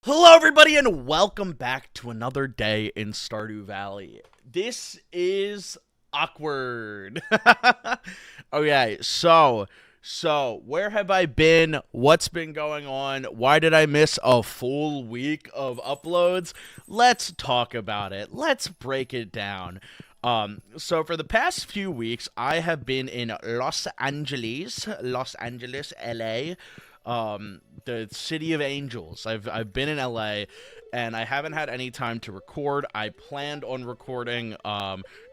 Hello everybody and welcome back to another day in Stardew Valley. This is awkward. Okay, so where have I been? What's been going on? Why did I miss a full week of uploads? Let's talk about it. Let's break it down. So for the past few weeks, I have been in Los Angeles, LA, the city of angels. I've been in LA, and I haven't had any time to record. I planned on recording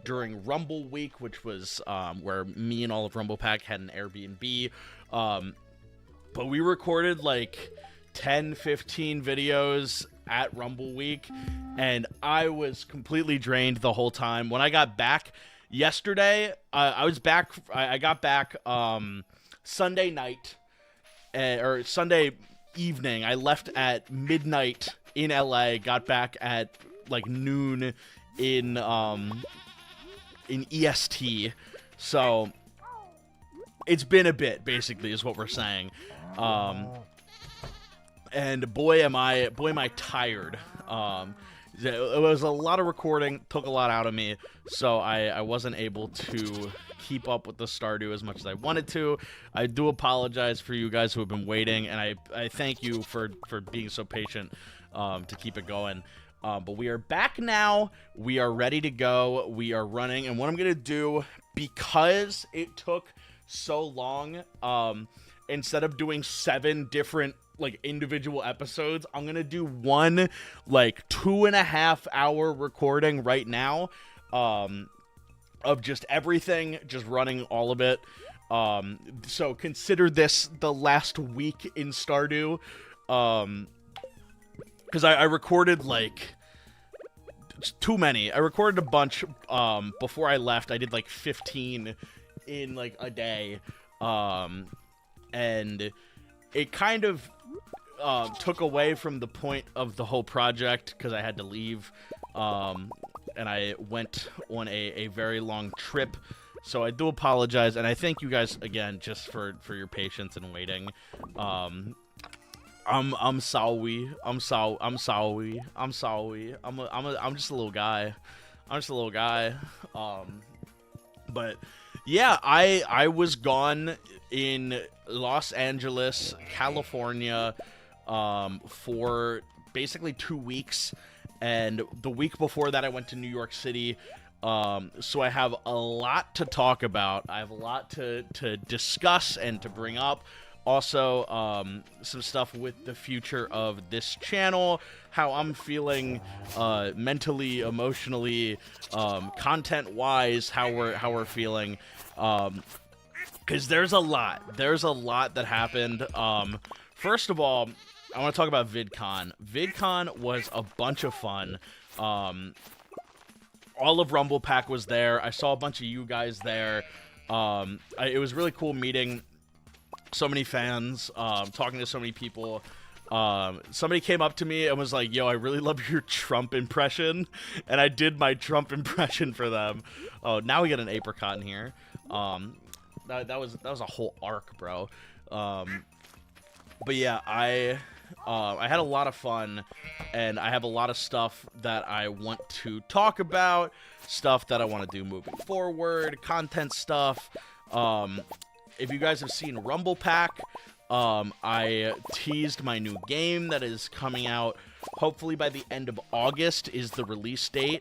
during Rumble Week, which was where me and all of Rumble Pack had an Airbnb. But we recorded like 10, 15 videos at Rumble Week, and I was completely drained the whole time. When I got back yesterday, I got back Sunday night. Or Sunday evening. I left at midnight in LA, got back at like noon in EST. So it's been a bit, basically, is what we're saying. And boy am I tired. It was a lot of recording, took a lot out of me, so I wasn't able to keep up with the Stardew as much as I wanted to. I do apologize for you guys who have been waiting, and I thank you for being so patient to keep it going. But we are back now. We are ready to go. We are running, and what I'm going to do, because it took so long, instead of doing 7 different like individual episodes, I'm gonna do one like 2.5 hour recording right now of just everything, just running all of it. So consider this the last week in Stardew, because I recorded like too many. I recorded a bunch before I left. I did like 15 in like a day, and it kind of took away from the point of the whole project because I had to leave, and I went on a very long trip. So I do apologize, and I thank you guys again just for your patience and waiting. I'm sorry. I'm just a little guy. But yeah, I was gone in Los Angeles, California, for basically 2 weeks, and the week before that I went to New York City. So I have a lot to talk about. I have a lot to discuss and to bring up. Also, some stuff with the future of this channel, how I'm feeling mentally, emotionally, content-wise, how we're feeling. Because there's a lot that happened. First of all, I want to talk about VidCon. VidCon was a bunch of fun. All of Rumble Pack was there. I saw a bunch of you guys there. It was really cool meeting so many fans, talking to so many people. Somebody came up to me and was like, yo, I really love your Trump impression. And I did my Trump impression for them. Oh, now we get an apricot in here. That was a whole arc, bro. But yeah, I had a lot of fun, and I have a lot of stuff that I want to talk about, stuff that I want to do moving forward, content stuff. If you guys have seen Rumble Pack, I teased my new game that is coming out. Hopefully by the end of August is the release date.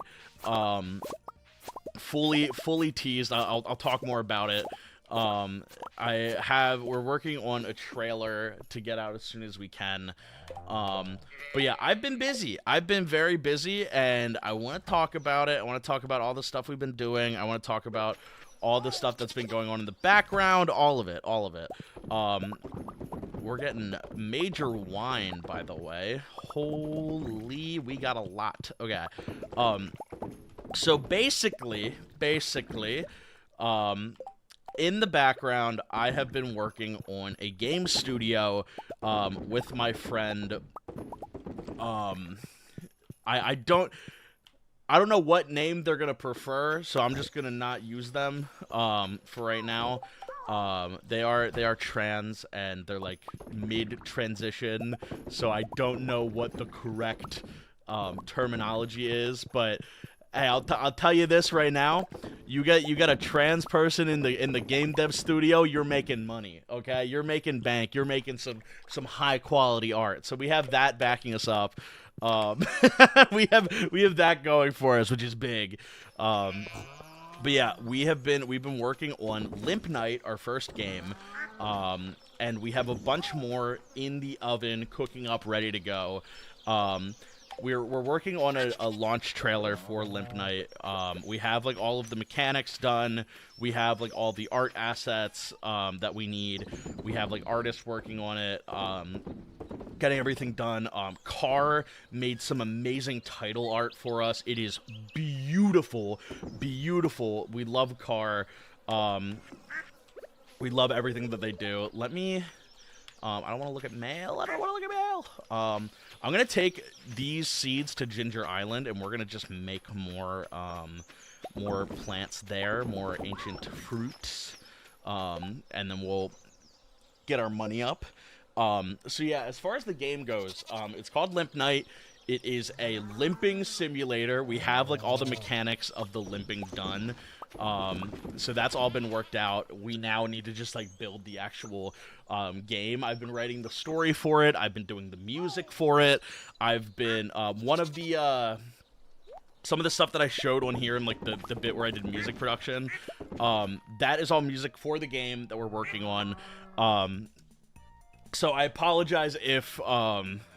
Fully teased. I'll talk more about it. We're working on a trailer to get out as soon as we can. But yeah, I've been busy. I've been very busy, and I want to talk about it. I want to talk about all the stuff we've been doing. I want to talk about all the stuff that's been going on in the background, all of it. We're getting major wine, by the way. Holy, we got a lot. Okay. So basically, in the background, I have been working on a game studio with my friend. I don't know what name they're gonna prefer, so I'm just gonna not use them for right now. They are trans, and they're like mid transition, so I don't know what the correct terminology is, but hey, I'll tell you this right now. You got a trans person in the game dev studio, you're making money, okay? You're making bank. You're making some high quality art. So we have that backing us up. Um, we have that going for us, which is big. But yeah, we've been working on Limp Night, our first game, and we have a bunch more in the oven, cooking up, ready to go. Um, we're working on a launch trailer for Limp Night. We have like all of the mechanics done. We have like all the art assets that we need. We have like artists working on it. Getting everything done. Carr made some amazing title art for us. It is beautiful, beautiful. We love Carr. We love everything that they do. Let me. I don't want to look at mail. I don't want to look at mail. I'm gonna take these seeds to Ginger Island, and we're gonna just make more plants there, more ancient fruits, and then we'll get our money up. So yeah, as far as the game goes, it's called Limp Night. It is a limping simulator. We have like all the mechanics of the limping done. So that's all been worked out. We now need to just like build the actual game. I've been writing the story for it. I've been doing the music for it. I've been one of the some of the stuff that I showed on here in like the bit where I did music production. That is all music for the game that we're working on. So I apologize if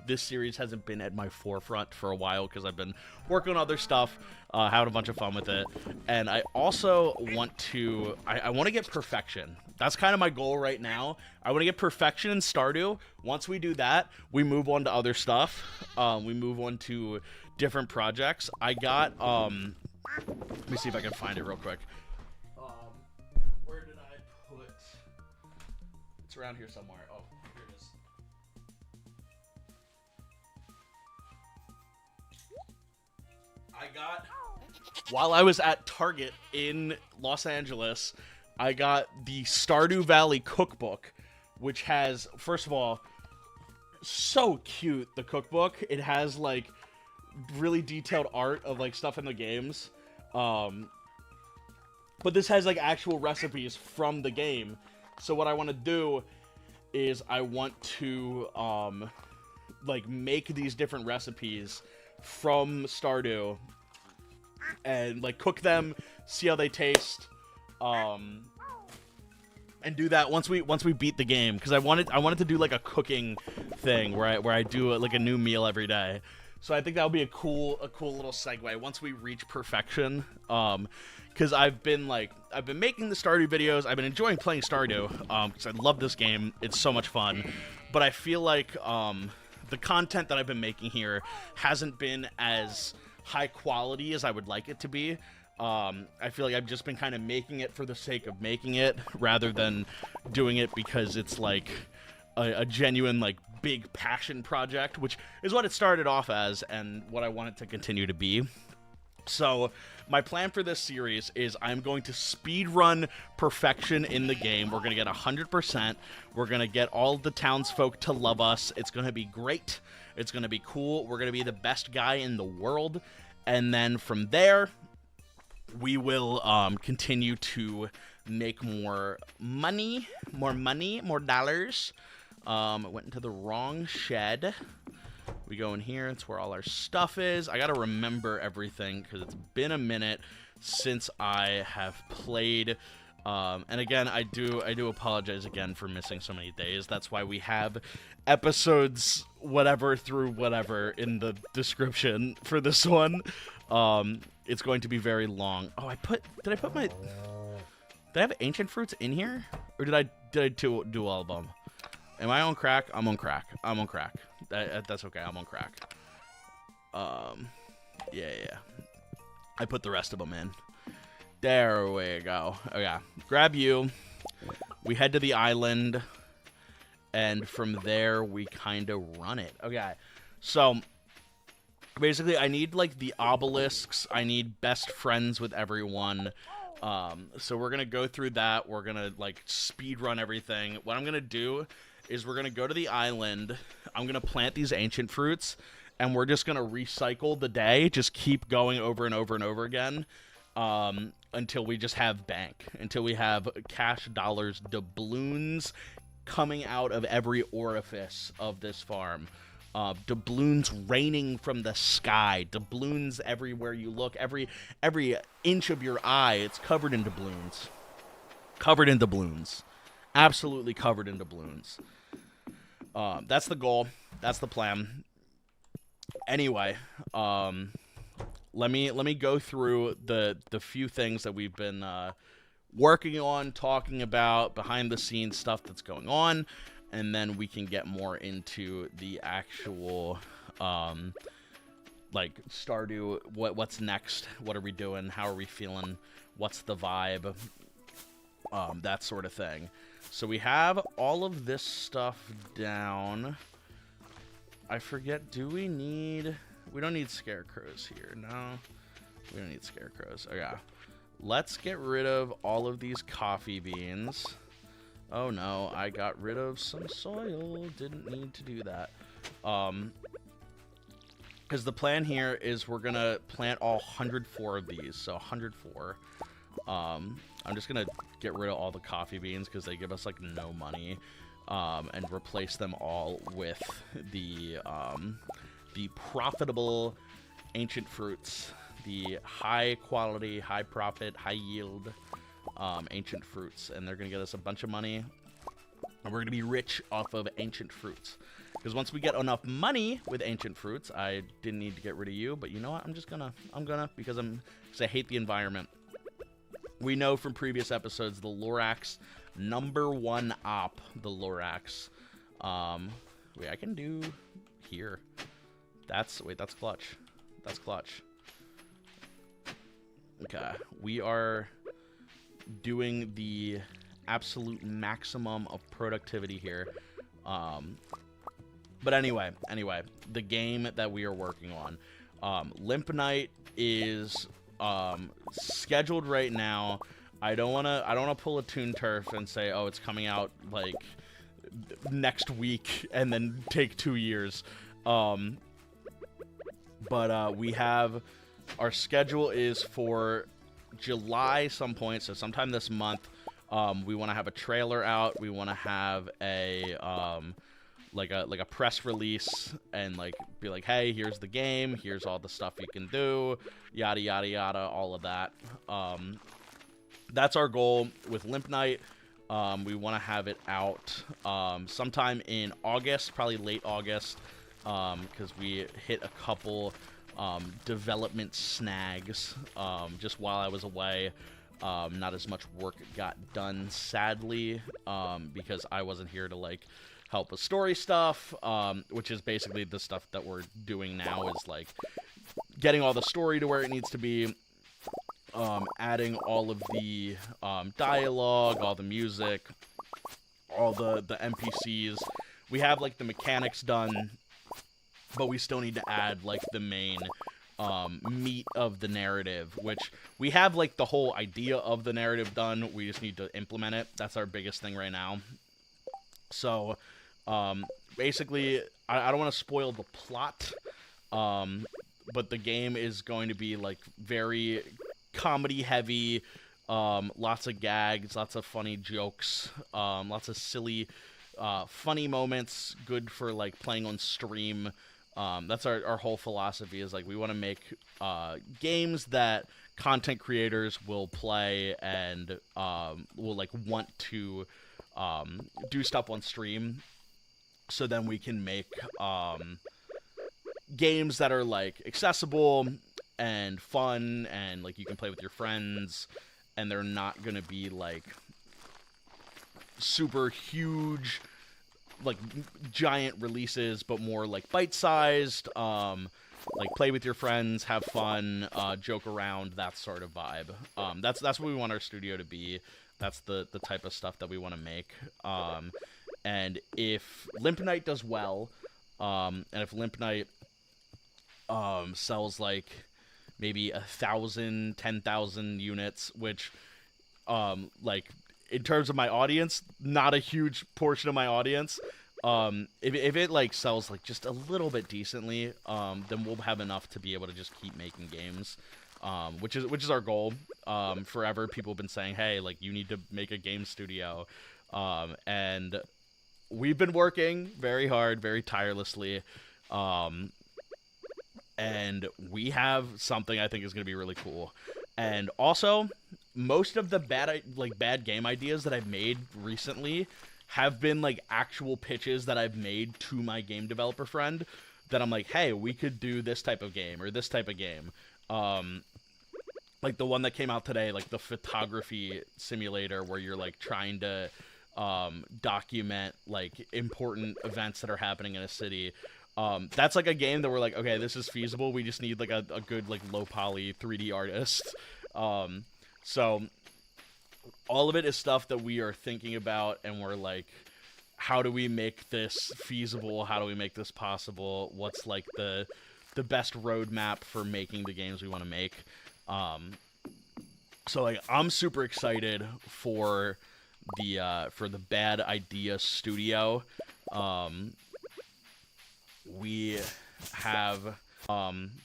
this series hasn't been at my forefront for a while, because I've been working on other stuff, having a bunch of fun with it. And I also want to, I want to get perfection. That's kind of my goal right now. I want to get perfection in Stardew. Once we do that, we move on to other stuff. We move on to different projects. I got, let me see if I can find it real quick. Where did I put, it's around here somewhere. Oh. While I was at Target in Los Angeles, I got the Stardew Valley cookbook, which has, first of all, so cute, the cookbook. It has, like, really detailed art of, like, stuff in the games. But this has, like, actual recipes from the game. So what I want to do is I want to, like, make these different recipes from Stardew and like cook them, see how they taste, and do that once we beat the game, because I wanted to do like a cooking thing where I do like a new meal every day. So I think that would be a cool little segue once we reach perfection. Because I've been making the Stardew videos. I've been enjoying playing Stardew because I love this game. It's so much fun. But I feel like the content that I've been making here hasn't been as high quality as I would like it to be. I feel like I've just been kind of making it for the sake of making it, rather than doing it because it's like a genuine like big passion project, which is what it started off as and what I want it to continue to be. So my plan for this series is I'm going to speedrun perfection in the game. We're going to get 100%. We're going to get all the townsfolk to love us. It's going to be great. It's going to be cool. We're going to be the best guy in the world. And then from there, we will continue to make more money, more dollars. I went into the wrong shed. We go in here. It's where all our stuff is. I got to remember everything because it's been a minute since I have played. And again, I do apologize again for missing so many days. That's why we have episodes whatever through whatever in the description for this one. It's going to be very long. Oh, did I have ancient fruits in here? Or did I do all of them? Am I on crack? I'm on crack. That's okay. I'm on crack. Yeah. I put the rest of them in. There we go. Okay. Grab you. We head to the island. And from there, we kind of run it. Okay. So, basically, I need, like, the obelisks. I need best friends with everyone. So we're gonna go through that. We're gonna like speed run everything. What I'm gonna do is we're gonna go to the island. I'm gonna plant these ancient fruits, and we're just gonna recycle the day. Just keep going over and over and over again, until we just have bank, until we have cash dollars, doubloons coming out of every orifice of this farm. Doubloons raining from the sky. Doubloons everywhere you look. Every inch of your eye, it's covered in doubloons. Covered in doubloons. Absolutely covered in doubloons. That's the goal. That's the plan. Anyway, let me go through the few things that we've been working on, talking about, behind the scenes stuff that's going on. And then we can get more into the actual, like, Stardew, what's next, what are we doing, how are we feeling, what's the vibe, that sort of thing. So we have all of this stuff down. I forget, we don't need scarecrows here, no? We don't need scarecrows, oh yeah. Let's get rid of all of these coffee beans. Oh no, I got rid of some soil. Didn't need to do that. Because the plan here is we're going to plant all 104 of these. So 104. I'm just going to get rid of all the coffee beans because they give us like no money. And replace them all with the profitable ancient fruits. The high quality, high profit, high yield ancient fruits, and they're gonna get us a bunch of money, and we're gonna be rich off of ancient fruits. Because once we get enough money with ancient fruits, I didn't need to get rid of you, but you know what? I'm gonna because I hate the environment. We know from previous episodes the Lorax #1 op, the Lorax. Wait, I can do here. That's clutch. That's clutch. Okay, we are doing the absolute maximum of productivity here. But anyway, the game that we are working on. Limp Night is scheduled right now. I don't wanna pull a Toon Turf and say, oh, it's coming out like next week and then take 2 years. But we have our schedule is for July some point, so sometime this month. We want to have a trailer out. We want to have a like a press release and like be like, hey, here's the game, here's all the stuff you can do, yada yada yada, all of that. That's our goal with Limp Night. We want to have it out sometime in August, probably late August, because we hit a couple development snags just while I was away. Not as much work got done, sadly, because I wasn't here to like help with story stuff, which is basically the stuff that we're doing now, is like getting all the story to where it needs to be, adding all of the dialogue, all the music, all the NPCs. We have like the mechanics done, but we still need to add like the main meat of the narrative, which we have like the whole idea of the narrative done. We just need to implement it. That's our biggest thing right now. So basically, I don't want to spoil the plot, but the game is going to be like very comedy heavy, lots of gags, lots of funny jokes, lots of silly funny moments, good for like playing on stream. That's our whole philosophy, is like we want to make games that content creators will play and will like want to do stuff on stream, so then we can make games that are like accessible and fun and like you can play with your friends, and they're not gonna be like super huge, like giant releases, but more like bite-sized, like play with your friends, have fun, joke around, that sort of vibe. That's what we want our studio to be. That's the type of stuff that we want to make. And if Limp Night does well, and if Limp Night sells like maybe 1,000, 10,000 units, which Like in terms of my audience, not a huge portion of my audience. If it like sells like just a little bit decently, then we'll have enough to be able to just keep making games, which is our goal. Forever, people have been saying, hey, like you need to make a game studio, and we've been working very hard, very tirelessly, and we have something I think is going to be really cool. And also, most of the bad game ideas that I've made recently have been like actual pitches that I've made to my game developer friend that I'm like, hey, we could do this type of game or this type of game. Like the one that came out today, like the photography simulator where you're like trying to document like important events that are happening in a city. That's like a game that we're like, okay, this is feasible. We just need like a good like low poly 3D artist. So all of it is stuff that we are thinking about, and we're like, how do we make this feasible? How do we make this possible? What's like the best roadmap for making the games we want to make? So like I'm super excited for the Bad Idea Studio. We have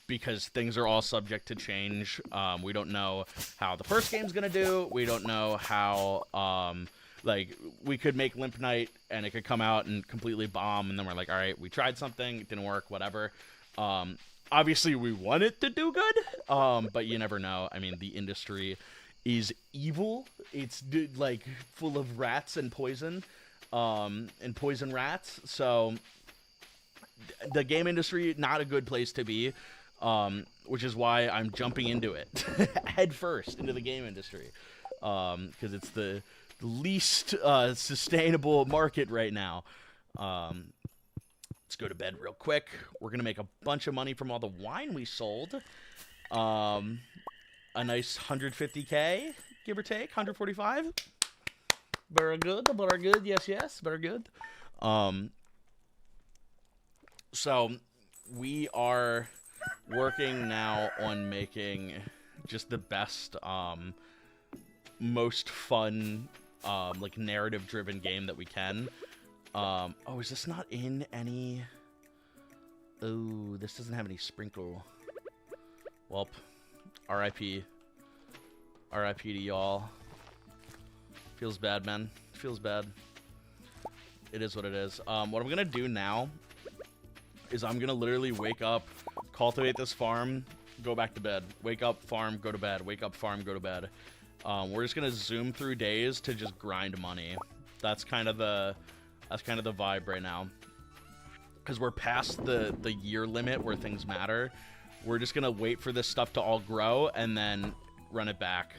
because things are all subject to change. We don't know how the first game's gonna do. We don't know how like we could make Limp Night and it could come out and completely bomb, and then we're like, all right, we tried something, it didn't work, whatever. Obviously we want it to do good, but you never know. I mean, the industry is evil. It's like full of rats and poison rats. So the game industry, not a good place to be, which is why I'm jumping into it head first into the game industry, because it's the least sustainable market right now. Let's go to bed real quick. We're gonna make a bunch of money from all the wine we sold. A nice 150K, give or take, 145. Very good, yes, very good. So we are working now on making just the best, most fun, like narrative-driven game that we can. Oh, is this not in any? Oh, this doesn't have any sprinkle. Welp, R.I.P. R.I.P. to y'all. Feels bad, man. Feels bad. It is what it is. What I'm gonna do now is I'm gonna literally wake up, cultivate this farm, go back to bed. Wake up, farm, go to bed. Wake up, farm, go to bed. We're just gonna zoom through days to just grind money. That's kind of the vibe right now. Because we're past the year limit where things matter. We're just gonna wait for this stuff to all grow and then run it back.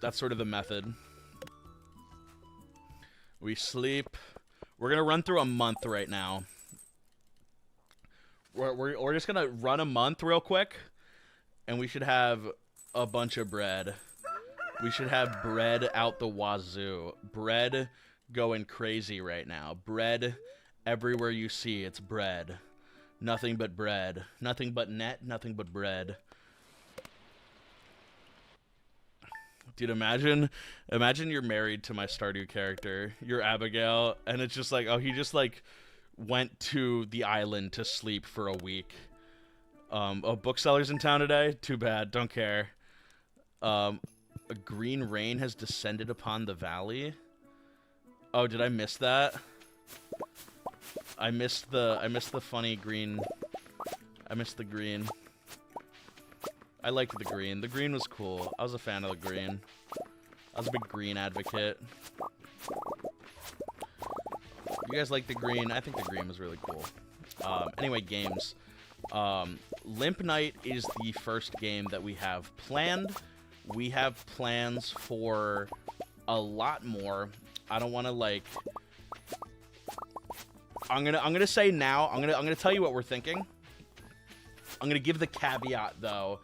That's sort of the method. We sleep. We're gonna run through a month right now. We're just gonna run a month real quick, and we should have a bunch of bread. We should have bread out the wazoo. Bread going crazy right now. Bread everywhere you see, it's bread. Nothing but bread. Nothing but net, nothing but bread. Dude, imagine you're married to my Stardew character. You're Abigail, and it's just like, oh, he just like went to the island to sleep for a week. Oh, booksellers in town today? Too bad, don't care. A green rain has descended upon the valley. Oh, did I miss that? I missed the funny green. I missed the green. I liked the green. The green was cool. I was a fan of the green. I was a big green advocate. You guys like the green? I think the green was really cool. Anyway, games. Limp Night is the first game that we have planned. We have plans for a lot more. I don't want to like. I'm gonna say now. I'm gonna tell you what we're thinking. I'm gonna give the caveat though,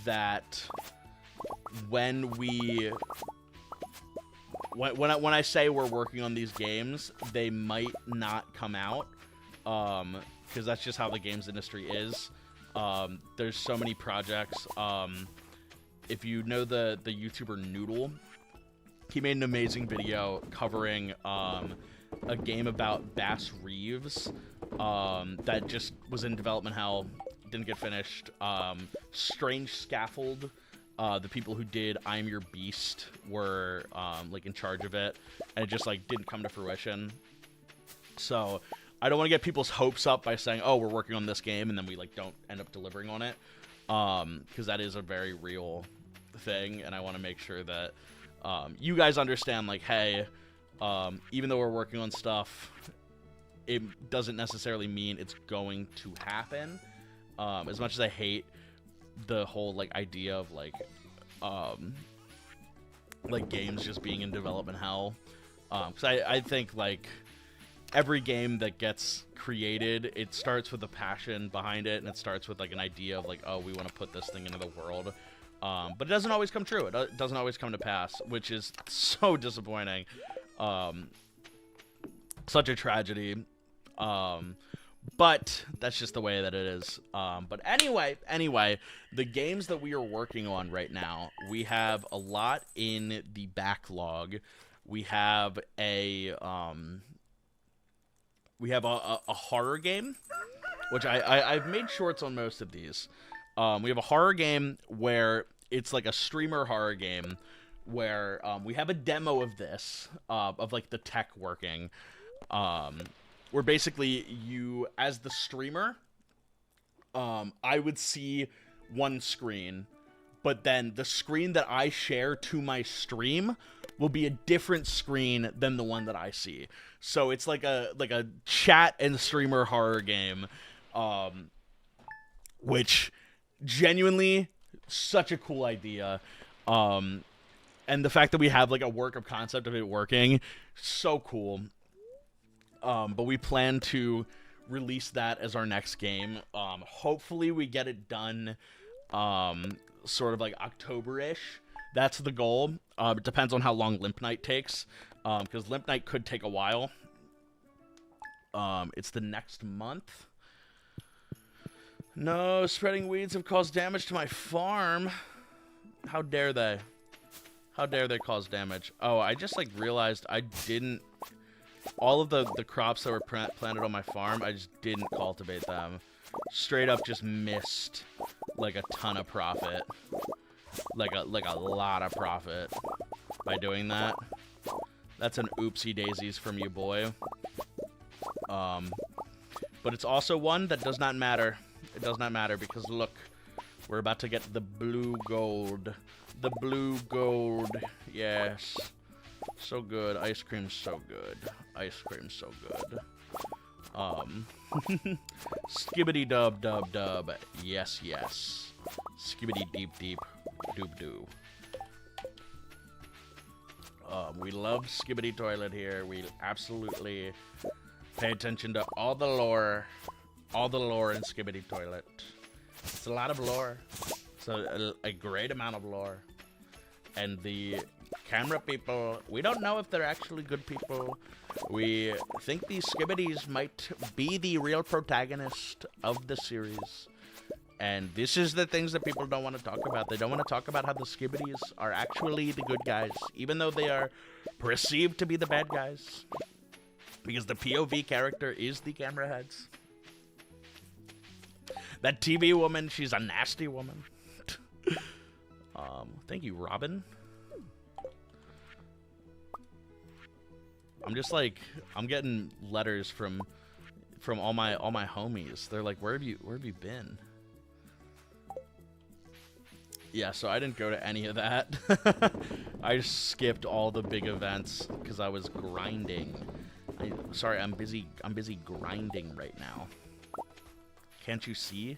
that when I say we're working on these games, they might not come out, because that's just how the games industry is. There's so many projects. if you know the YouTuber Noodle, he made an amazing video covering a game about Bass Reeves that just was in development hell, didn't get finished. Strange Scaffold, the people who did I Am Your Beast were like in charge of it, and it just like didn't come to fruition. So I don't want to get people's hopes up by saying, oh, we're working on this game, and then we like don't end up delivering on it, because that is a very real thing, and I want to make sure that you guys understand, like, hey, even though we're working on stuff, it doesn't necessarily mean it's going to happen. As much as I hate the whole like idea of like games just being in development hell, because I think like every game that gets created, it starts with a passion behind it, and it starts with like an idea of like, oh, we want to put this thing into the world. But it doesn't always come true. It doesn't always come to pass, which is so disappointing. Such a tragedy. But that's just the way that it is. But anyway, the games that we are working on right now, we have a lot in the backlog. We have a horror game, which I've made shorts on most of these. We have a horror game where it's like a streamer horror game where we have a demo of this, of like the tech working, where basically you, as the streamer, I would see one screen, but then the screen that I share to my stream will be a different screen than the one that I see. So it's like a chat and streamer horror game, which genuinely such a cool idea. And the fact that we have like a work of concept of it working, so cool. But we plan to release that as our next game. Hopefully we get it done sort of like October-ish. That's the goal. It depends on how long Limp Night takes, because Limp Night could take a while. It's the next month. No, spreading weeds have caused damage to my farm. How dare they? How dare they cause damage? Oh, I just like realized I didn't... All of the crops that were planted on my farm, I just didn't cultivate them. Straight up just missed like a ton of profit. Like a lot of profit by doing that. That's an oopsie daisies from you, boy. But it's also one that does not matter. It does not matter because look, we're about to get the blue gold. The blue gold. Yes. So good. Ice cream's so good. Ice cream's so good. Skibbity dub dub dub. Yes, yes. Skibbity deep deep doob doo. We love Skibbity Toilet here. We absolutely pay attention to all the lore in Skibbity Toilet. It's a lot of lore. It's a great amount of lore. And the camera people, we don't know if they're actually good people. We think these Skibbities might be the real protagonist of the series. And this is the things that people don't want to talk about. They don't want to talk about how the Skibbities are actually the good guys, even though they are perceived to be the bad guys. Because the POV character is the camera heads. That TV woman, she's a nasty woman. Thank you, Robin. I'm just like, I'm getting letters from all my homies. They're like, where have you been? Yeah, so I didn't go to any of that. I just skipped all the big events because I was grinding. Sorry, I'm busy grinding right now. Can't you see?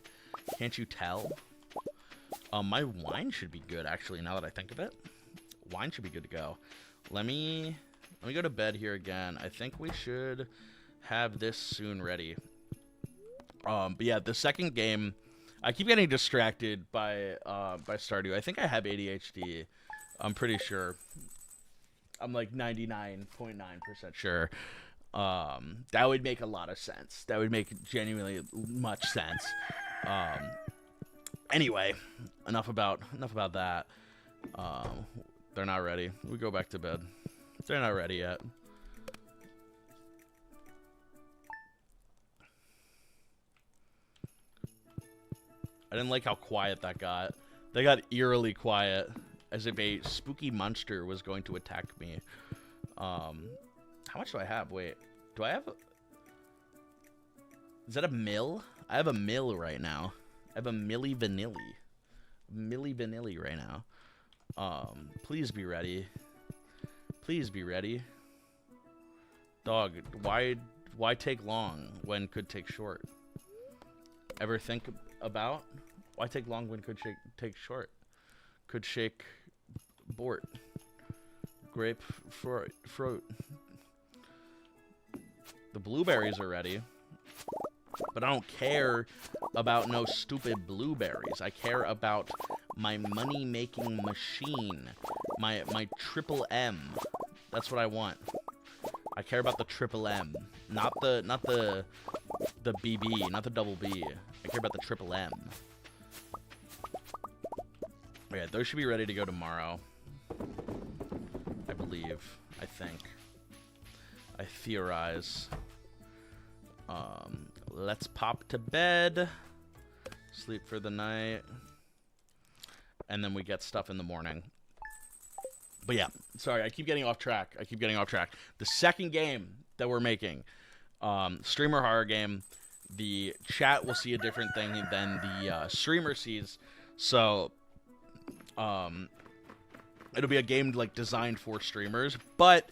Can't you tell? My wine should be good, actually, now that I think of it. Wine should be good to go. Let me go to bed here again. I think we should have this soon ready. But yeah, the second game, I keep getting distracted by Stardew. I think I have ADHD. I'm pretty sure. I'm like 99.9% sure. That would make a lot of sense. That would make genuinely much sense. Anyway, enough about that. They're not ready. We go back to bed. They're not ready yet. I didn't like how quiet that got. They got eerily quiet, as if a spooky monster was going to attack me. How much do I have? Wait, do I have a... Is that a mill? I have a mill right now. I have a Milli Vanilli. Milli Vanilli right now. Please be ready. Please be ready. Dog, why take long when could take short? Ever think about why take long when could take short? Could shake bort. Grape fruit. The blueberries are ready. But I don't care about no stupid blueberries. I care about my money-making machine. My triple M. That's what I want. I care about the triple M. Not the BB, not the double B. I care about the triple M. Yeah, those should be ready to go tomorrow. I believe. I think. I theorize. Let's pop to bed. Sleep for the night. And then we get stuff in the morning. But yeah, sorry, I keep getting off track. The second game that we're making, streamer horror game, the chat will see a different thing than the streamer sees. So, it'll be a game like designed for streamers, but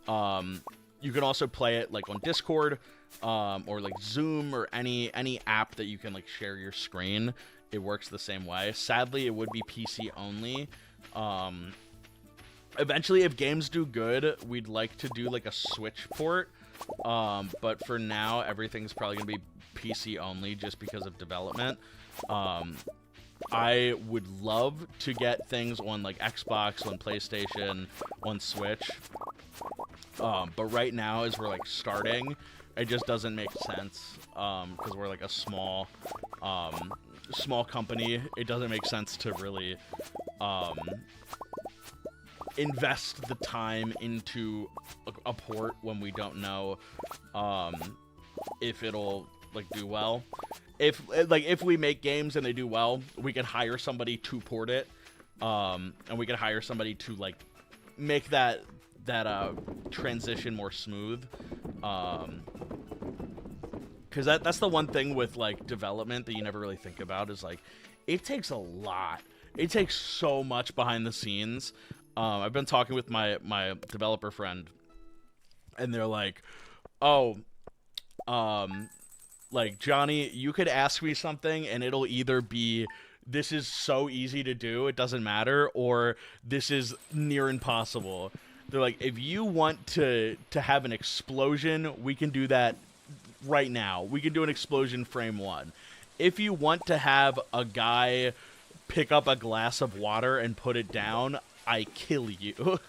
you can also play it like on Discord, or like Zoom or any app that you can like share your screen. It works the same way. Sadly, it would be PC only. Eventually, if games do good, we'd like to do like a Switch port. But for now, everything's probably gonna be PC only just because of development. I would love to get things on like Xbox, on PlayStation, on Switch. But right now, as we're like starting, it just doesn't make sense, because we're like a small company. It doesn't make sense to really invest the time into a port when we don't know if it'll like do well. If we make games and they do well, we can hire somebody to port it, and we can hire somebody to like make that transition more smooth. Because that's the one thing with like development that you never really think about is like it takes a lot. It takes so much behind the scenes. I've been talking with my developer friend, and they're like, "Oh, like Johnny, you could ask me something, and it'll either be this is so easy to do, it doesn't matter, or this is near impossible." They're like, "If you want to have an explosion, we can do that right now. We can do an explosion frame 1. If you want to have a guy pick up a glass of water and put it down, I kill you."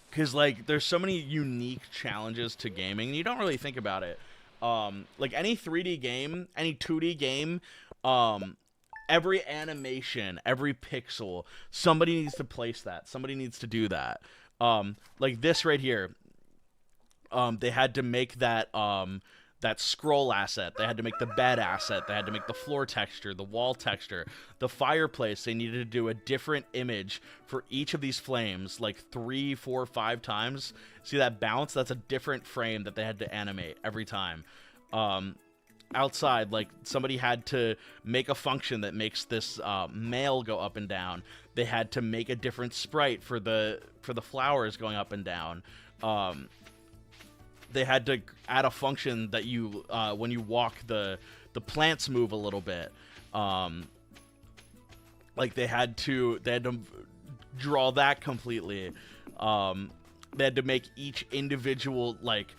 Because like there's so many unique challenges to gaming, and you don't really think about it. Like any 3D game, any 2D game, every animation, every pixel, somebody needs to place that. Somebody needs to do that. Like this right here. They had to make that that scroll asset. They had to make the bed asset. They had to make the floor texture, the wall texture, the fireplace. They needed to do a different image for each of these flames, like 3, 4, 5 times. See that bounce? That's a different frame that they had to animate every time. Outside, like somebody had to make a function that makes this mail go up and down. They had to make a different sprite for the flowers going up and down. They had to add a function that you, when you walk, the plants move a little bit. Like they had to draw that completely. They had to make each individual like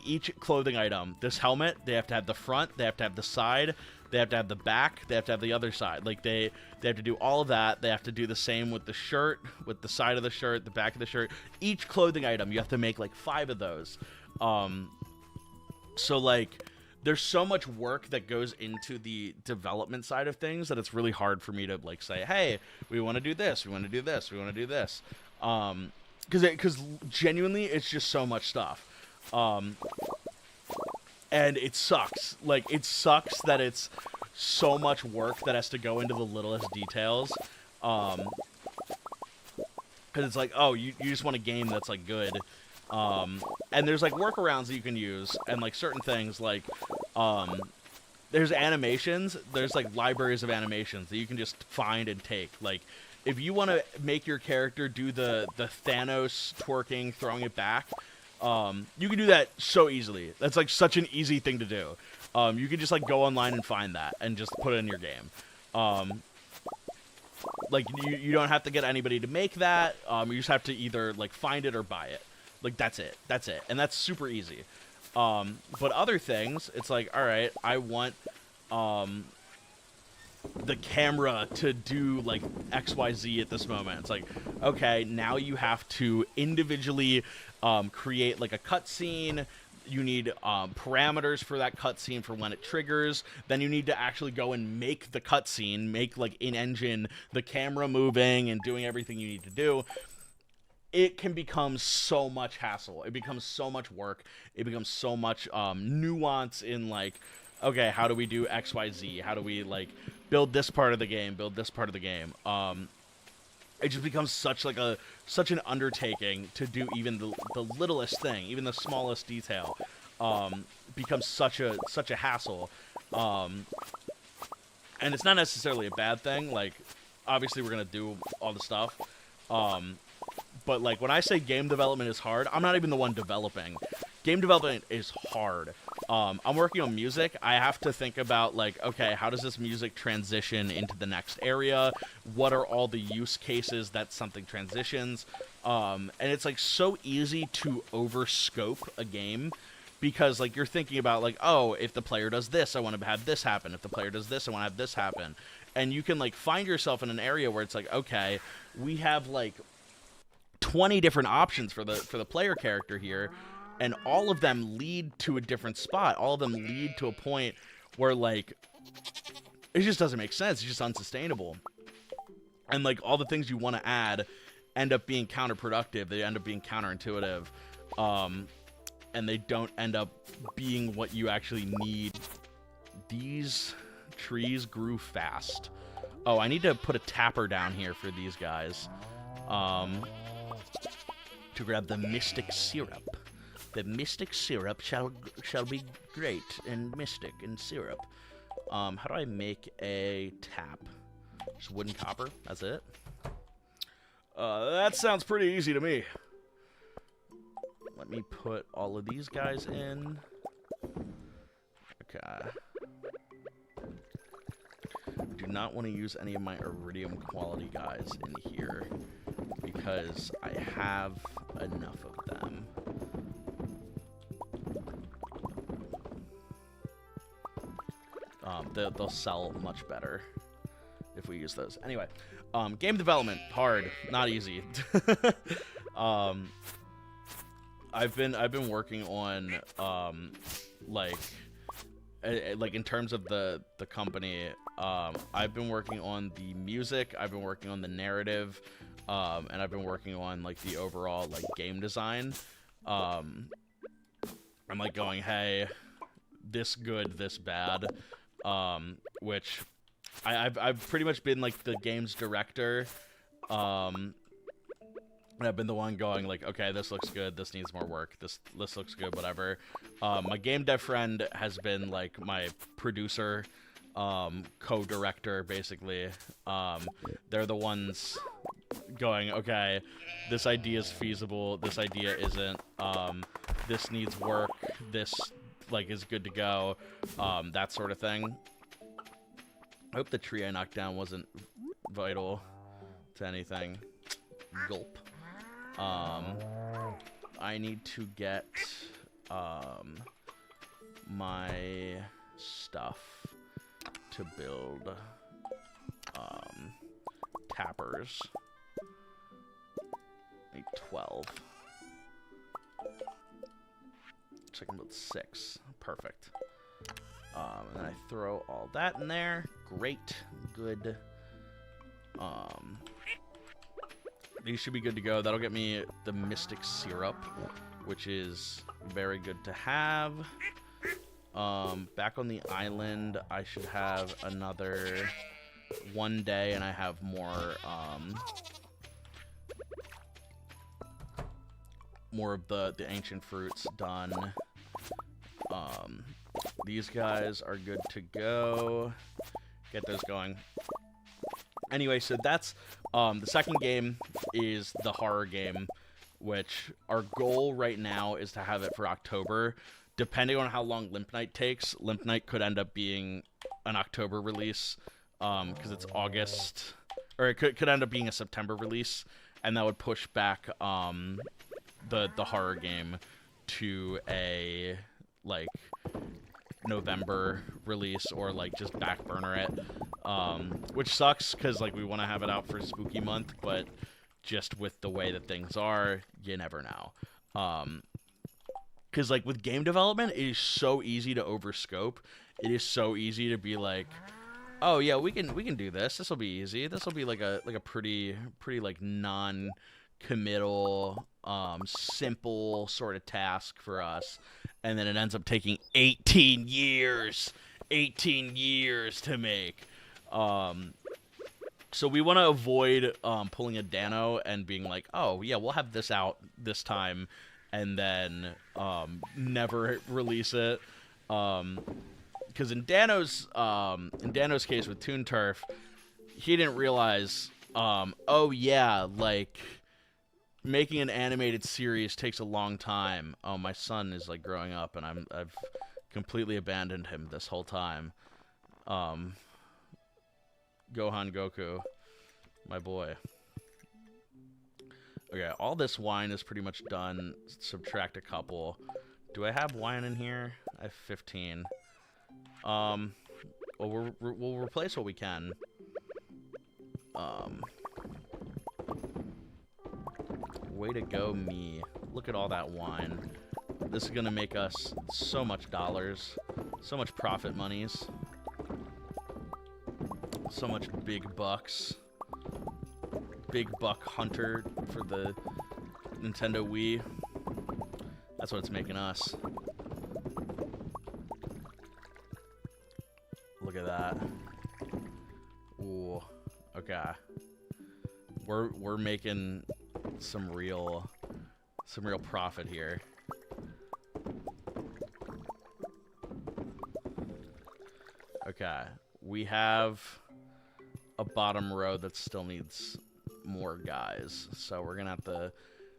each clothing item. This helmet, they have to have the front, they have to have the side, they have to have the back, they have to have the other side. Like they have to do all of that. They have to do the same with the shirt, with the side of the shirt, the back of the shirt. Each clothing item, you have to make like 5 of those. So like there's so much work that goes into the development side of things that it's really hard for me to like say, hey, we want to do this, we want to do this, we want to do this, because genuinely it's just so much stuff, and it sucks. Like, it sucks that it's so much work that has to go into the littlest details, because it's like, oh, you just want a game that's like good. And there's like workarounds that you can use, and like certain things like there's animations, there's like libraries of animations that you can just find and take. Like, if you want to make your character do the Thanos twerking, throwing it back, you can do that so easily. That's like such an easy thing to do. You can just like go online and find that and just put it in your game. Like, you don't have to get anybody to make that. You just have to either like find it or buy it. Like, that's it. That's it. And that's super easy. But other things, it's like, all right, I want the camera to do like XYZ at this moment. It's like, okay, now you have to individually create like a cutscene. You need parameters for that cutscene for when it triggers. Then you need to actually go and make the cutscene, make like in-engine the camera moving and doing everything you need to do. It can become so much hassle. It becomes so much work. It becomes so much nuance in like, okay, how do we do XYZ? How do we like build this part of the game? Build this part of the game. It just becomes such an undertaking to do even the littlest thing, even the smallest detail. Becomes such a hassle. And it's not necessarily a bad thing. Like, obviously we're gonna do all the stuff. But like, when I say game development is hard, I'm not even the one developing. Game development is hard. I'm working on music. I have to think about like, okay, how does this music transition into the next area? What are all the use cases that something transitions? And it's like so easy to overscope a game, because like you're thinking about like, oh, if the player does this, I want to have this happen. If the player does this, I want to have this happen. And you can like find yourself in an area where it's like, okay, we have like 20 different options for the player character here, and all of them lead to a different spot. All of them lead to a point where like it just doesn't make sense. It's just unsustainable. And like all the things you want to add end up being counterproductive. They end up being counterintuitive. And they don't end up being what you actually need. These trees grew fast. Oh, I need to put a tapper down here for these guys. To grab the mystic syrup. The mystic syrup shall be great and mystic and syrup. How do I make a tap? Just wooden copper. That's it. That sounds pretty easy to me. Let me put all of these guys in. Okay. Do not want to use any of my iridium quality guys in here, because I have enough of them. They'll sell much better if we use those. Anyway, game development, hard, not easy. I've been working on like in terms of the company, I've been working on the music, I've been working on the narrative, and I've been working on like the overall like game design. I'm like going, hey, this good, this bad, which I've pretty much been like the game's director, and I've been the one going like, okay, this looks good, this needs more work, this looks good, whatever. My game dev friend has been like my producer, co-director, basically. They're the ones going, okay, this idea is feasible, this idea isn't, this needs work, this like is good to go, that sort of thing. I hope the tree I knocked down wasn't vital to anything. Gulp. I need to get my stuff to build tappers. I need 12. So I can build 6. Perfect. And I throw all that in there. Great. Good. These should be good to go. That'll get me the Mystic Syrup, which is very good to have. Back on the island, I should have another 1 day, and I have more of the ancient fruits done. These guys are good to go. Get those going. Anyway, so that's the second game is the horror game, which our goal right now is to have it for October. Depending on how long Limp Night takes, Limp Night could end up being an October release because it's August, or it could end up being a September release, and that would push back the horror game to a like November release, or like just back burner it, which sucks because like we want to have it out for spooky month, but just with the way that things are, you never know. Because like with game development, it is so easy to overscope. It is so easy to be like, oh yeah, we can do this. This will be easy. This will be like a pretty like non-committal, simple sort of task for us, and then it ends up taking 18 years to make. So we want to avoid pulling a Dano and being like, oh yeah, we'll have this out this time, and then never release it. Because in Dano's case with Toon Turf, he didn't realize, oh yeah, like making an animated series takes a long time. Oh, my son is like growing up, and I've completely abandoned him this whole time. Gohan Goku, my boy. Okay, all this wine is pretty much done. Subtract a couple. Do I have wine in here? I have 15. Well, we'll replace what we can. Way to go, me. Look at all that wine. This is gonna make us so much dollars. So much profit monies. So much big bucks. Big buck hunter for the Nintendo Wii. That's what it's making us. Look at that. Ooh. Okay. We're making some real profit here. Okay. We have a bottom row that still needs more guys, so we're gonna have to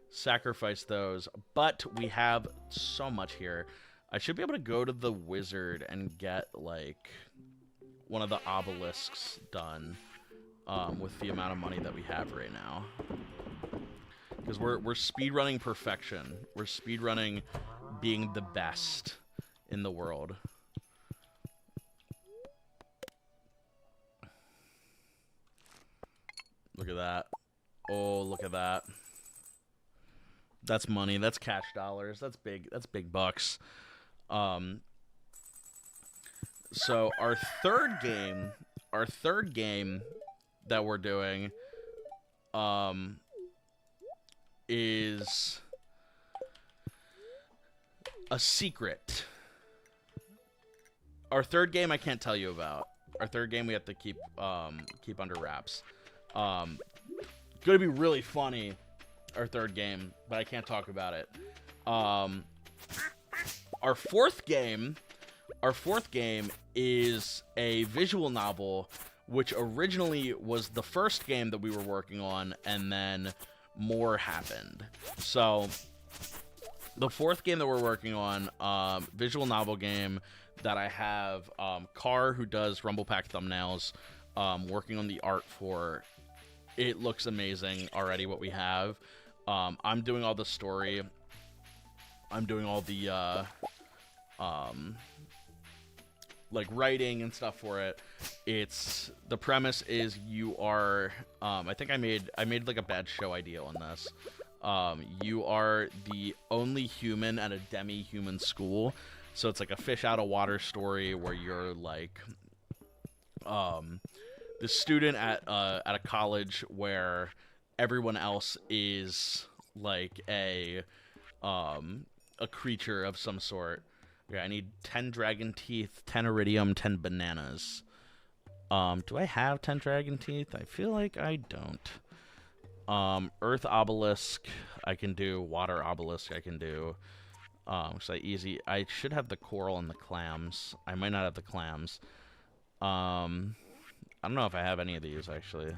sacrifice those, but we have so much here. I should be able to go to the wizard and get like one of the obelisks done with the amount of money that we have right now, because we're speedrunning perfection. We're speedrunning being the best in the world. Look at that. Oh, look at that. That's money. That's cash dollars. That's big. That's big bucks. So our third game that we're doing is a secret. Our third game I can't tell you about. Our third game we have to keep under wraps. Gonna be really funny, our third game, but I can't talk about it. Our fourth game is a visual novel, which originally was the first game that we were working on, and then more happened. So the fourth game that we're working on, visual novel game that I have Carr, who does Rumble Pack thumbnails, working on the art for. It looks amazing already, what we have. I'm doing all the story. I'm doing all the like writing and stuff for it. It's the premise is you are I think I made like a bad show idea on this. You are the only human at a demi-human school, So it's like a fish out of water story where you're like the student at a college where everyone else is like a creature of some sort. Yeah, I need 10 dragon teeth, 10 iridium, 10 bananas. Do I have 10 dragon teeth? I feel like I don't. Earth obelisk, I can do. Water obelisk, I can do. So I should have the coral and the clams. I might not have the clams. I don't know if I have any of these, actually.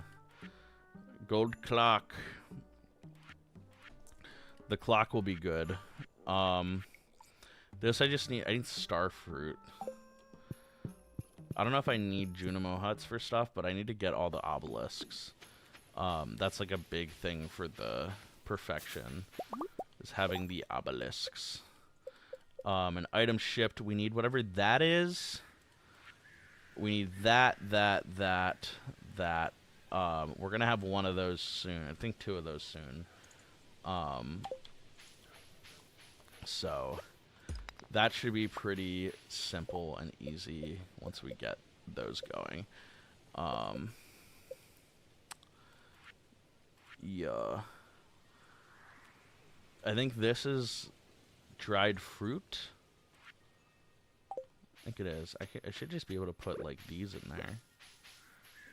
Gold clock. The clock will be good. This I need star fruit. I don't know if I need Junimo huts for stuff, but I need to get all the obelisks. That's like a big thing for the perfection, is having the obelisks. An item shipped, we need whatever that is. We need that. We're gonna have one of those soon. I think 2 of those soon. So that should be pretty simple and easy once we get those going. Yeah. I think this is dried fruit. I think it is. I should just be able to put like these in there.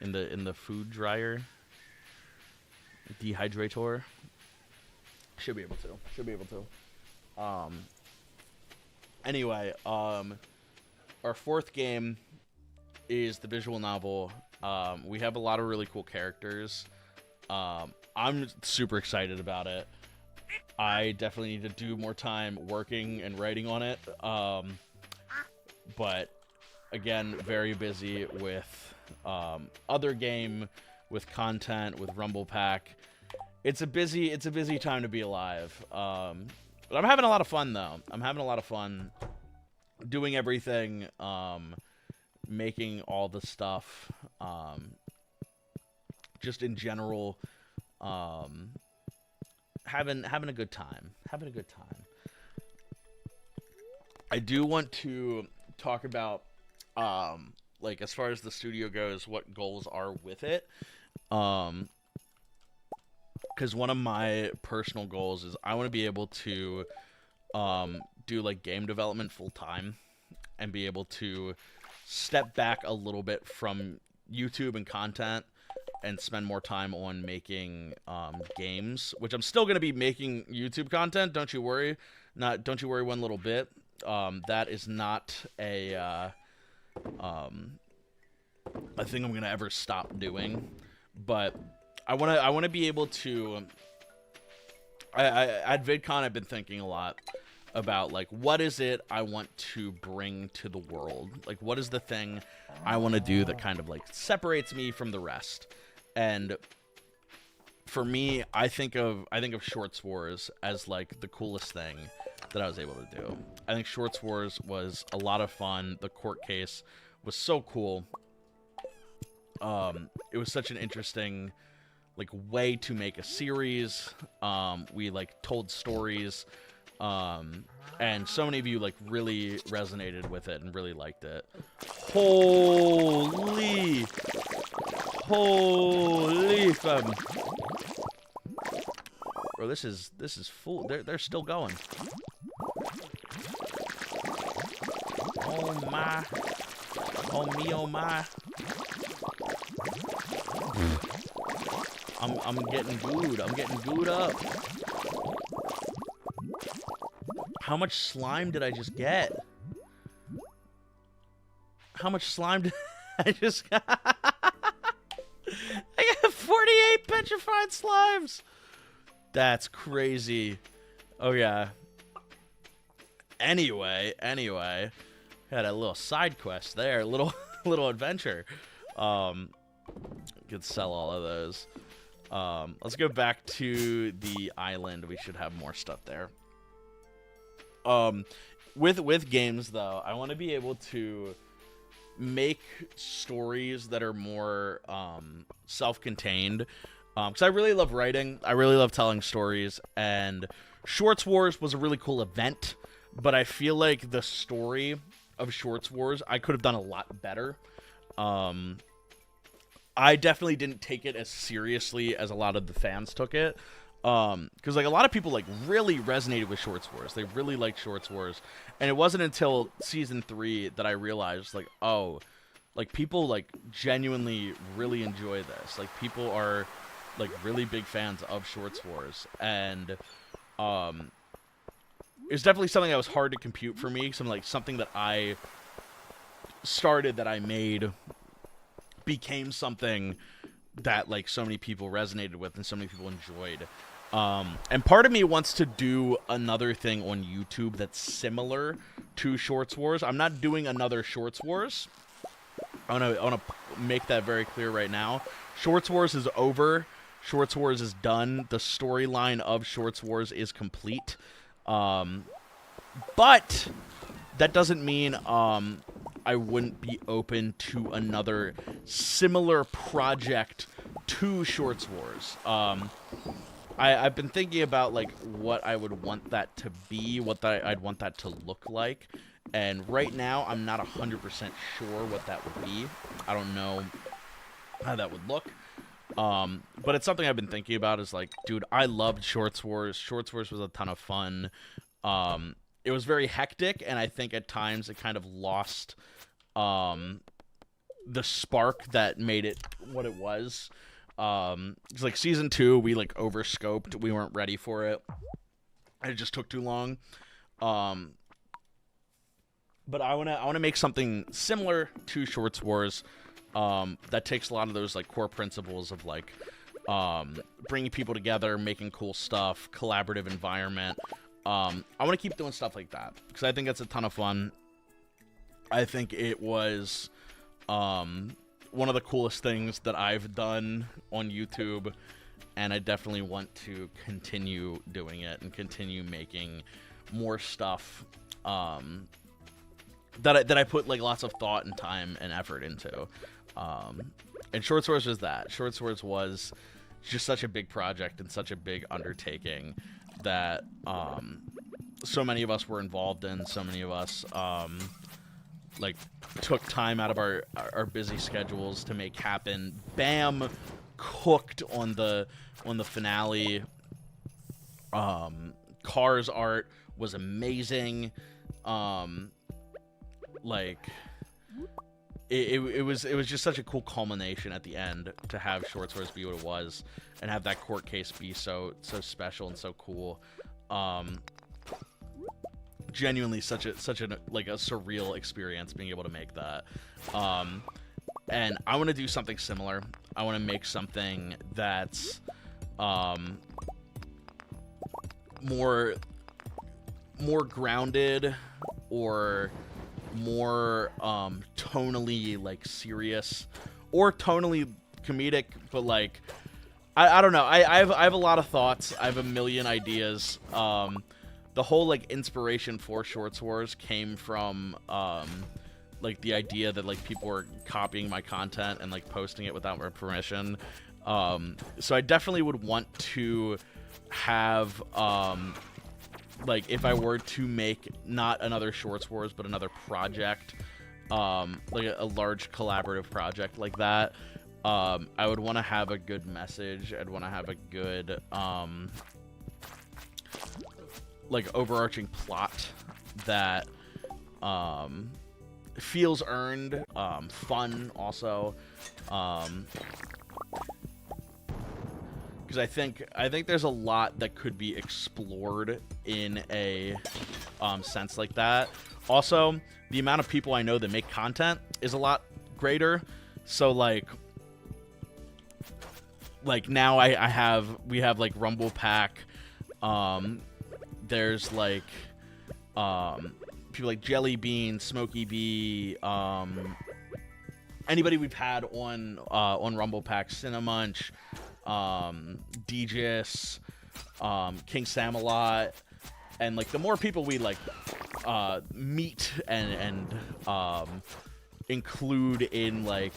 In the food dryer. Dehydrator. Should be able to. Anyway, our 4th game is the visual novel. We have a lot of really cool characters. I'm super excited about it. I definitely need to do more time working and writing on it. But again, very busy with other game, with content, with Rumble Pack. It's a busy time to be alive. But I'm having a lot of fun, though. I'm having a lot of fun doing everything, making all the stuff, just in general, having a good time. I do want to talk about, like, as far as the studio goes, what goals are with it. Because one of my personal goals is I want to be able to do like game development full time and be able to step back a little bit from YouTube and content and spend more time on making games, which I'm still going to be making YouTube content. Don't you worry. Don't you worry one little bit. That is not a thing I'm going to ever stop doing. But I want to be able to. At VidCon, I've been thinking a lot about like what is it I want to bring to the world. Like what is the thing I want to do that kind of like separates me from the rest. And for me, I think of Shorts Wars as like the coolest thing that I was able to do. I think Shorts Wars was a lot of fun. The court case was so cool. It was such an interesting like way to make a series. We like told stories, and so many of you like really resonated with it and really liked it. Holy fam. Bro, this is full. They're still going. Oh my. Oh me, oh my. I'm getting gooed. I'm getting gooed up. How much slime did I just get? How much slime did I just got? I got 48 petrified slimes. That's crazy. Oh yeah. Anyway, had a little side quest there, little adventure. Could sell all of those. Let's go back to the island. We should have more stuff there. With games though, I want to be able to make stories that are more self-contained. Because I really love writing. I really love telling stories, and Shorts Wars was a really cool event. but I feel like the story of Shorts Wars I could have done a lot better. I definitely didn't take it as seriously as a lot of the fans took it. Because like a lot of people like really resonated with Shorts Wars. They really liked Shorts Wars, and it wasn't until season 3 that I realized like, oh, like people like genuinely really enjoy this. Like people are like really big fans of Shorts Wars, and it's definitely something that was hard to compute for me. Something that I started, that I made, became something that like so many people resonated with and so many people enjoyed. And part of me wants to do another thing on YouTube that's similar to Shorts Wars. I'm not doing another Shorts Wars. I wanna make that very clear right now. Shorts Wars is over. Shorts Wars is done. The storyline of Shorts Wars is complete. But that doesn't mean I wouldn't be open to another similar project to Shorts Wars. I've been thinking about like what I would want that to be, I'd want that to look like, and right now I'm not 100% sure what that would be. I don't know how that would look. But it's something I've been thinking about. Is like, dude, I loved Shorts Wars. Shorts Wars was a ton of fun. It was very hectic, and I think at times it kind of lost the spark that made it what it was. It's like season 2, we like overscoped. We weren't ready for it. It just took too long. But I wanna make something similar to Shorts Wars. That takes a lot of those like core principles of like bringing people together, making cool stuff, collaborative environment. I want to keep doing stuff like that because I think that's a ton of fun. I think it was one of the coolest things that I've done on YouTube, and I definitely want to continue doing it and continue making more stuff that I put like lots of thought and time and effort into. And Shorts Wars was that. Shorts Wars was just such a big project and such a big undertaking that so many of us were involved in. So many of us like took time out of our busy schedules to make happen. Bam, cooked on the finale. Cars art was amazing. Like it was just such a cool culmination at the end to have Shorts Wars be what it was and have that court case be so special and so cool. Genuinely such a like a surreal experience being able to make that. And I want to do something similar. I want to make something that's more grounded or more tonally like serious or tonally comedic, but like I don't know. I have a lot of thoughts. I have a million ideas. The whole like inspiration for Shorts Wars came from like the idea that like people were copying my content and like posting it without my permission. So I definitely would want to have like if I were to make not another Shorts Wars but another project, like a large collaborative project like that, I would want to have a good message. I'd want to have a good like overarching plot that feels earned, fun also, because I think there's a lot that could be explored in a sense like that. Also, the amount of people I know that make content is a lot greater. So like now we have like Rumble Pack. There's like people like Jelly Bean, Smokey B, anybody we've had on Rumble Pack, Cinemunch, DJs, King Samalot, and like the more people we like meet and include in like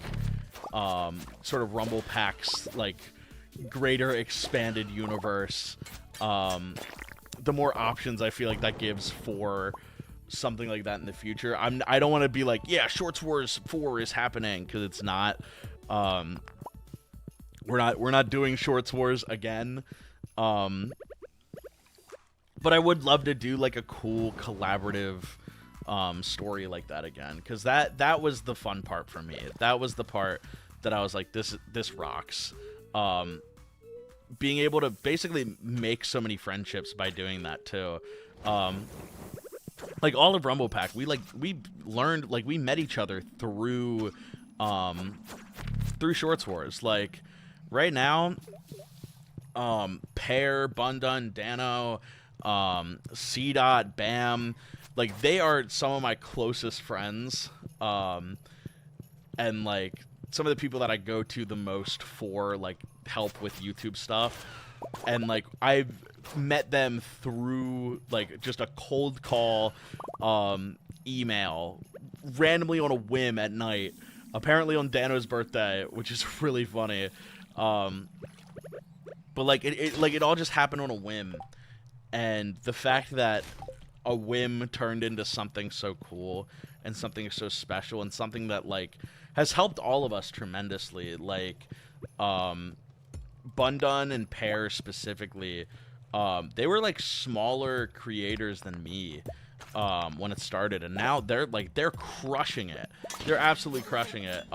sort of Rumble Pack's like greater expanded universe, the more options I feel like that gives for something like that in the future. I don't want to be like, yeah, Shorts Wars 4 is happening, because it's not. We're not doing Shorts Wars again. But I would love to do like a cool collaborative story like that again, because that was the fun part for me. That was the part that I was like, this rocks. Being able to basically make so many friendships by doing that too. Like all of Rumble Pack, we learned, like, we met each other through Shorts Wars. Like right now, Pear, Bundun, Dano, C Dot, Bam, like they are some of my closest friends, and like some of the people that I go to the most for like help with YouTube stuff. And like I've met them through like just a cold call, email, randomly on a whim at night, apparently on Dano's birthday, which is really funny. But like it all just happened on a whim, and the fact that a whim turned into something so cool and something so special and something that like has helped all of us tremendously. Like Bundun and Pear specifically, they were like smaller creators than me when it started, and now they're crushing it. They're absolutely crushing it.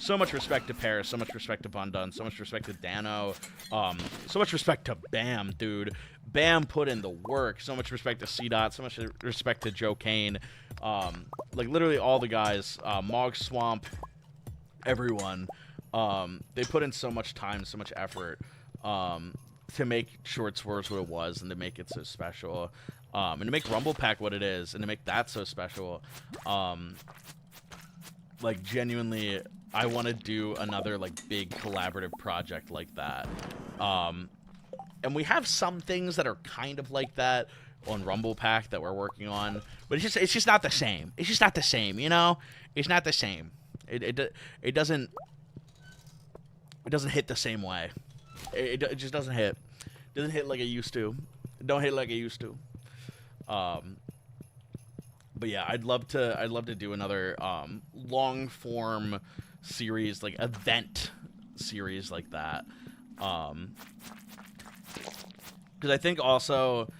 So much respect to Pear, so much respect to Bundun, so much respect to Dano, so much respect to Bam, dude. Bam put in the work. So much respect to C Dot, so much respect to Joe Kane, like literally all the guys, Mog Swamp, everyone. They put in so much time, so much effort to make Shorts Wars what it was, and to make it so special, and to make Rumble Pack what it is, and to make that so special. Like genuinely, I want to do another like big collaborative project like that. And we have some things that are kind of like that on Rumble Pack that we're working on, but it's just not the same. It's just not the same, you know? It's not the same. It doesn't hit the same way. It just doesn't hit. It doesn't hit like it used to. It don't hit like it used to. But yeah, I'd love to do another long form series, like event series like that. Because I think also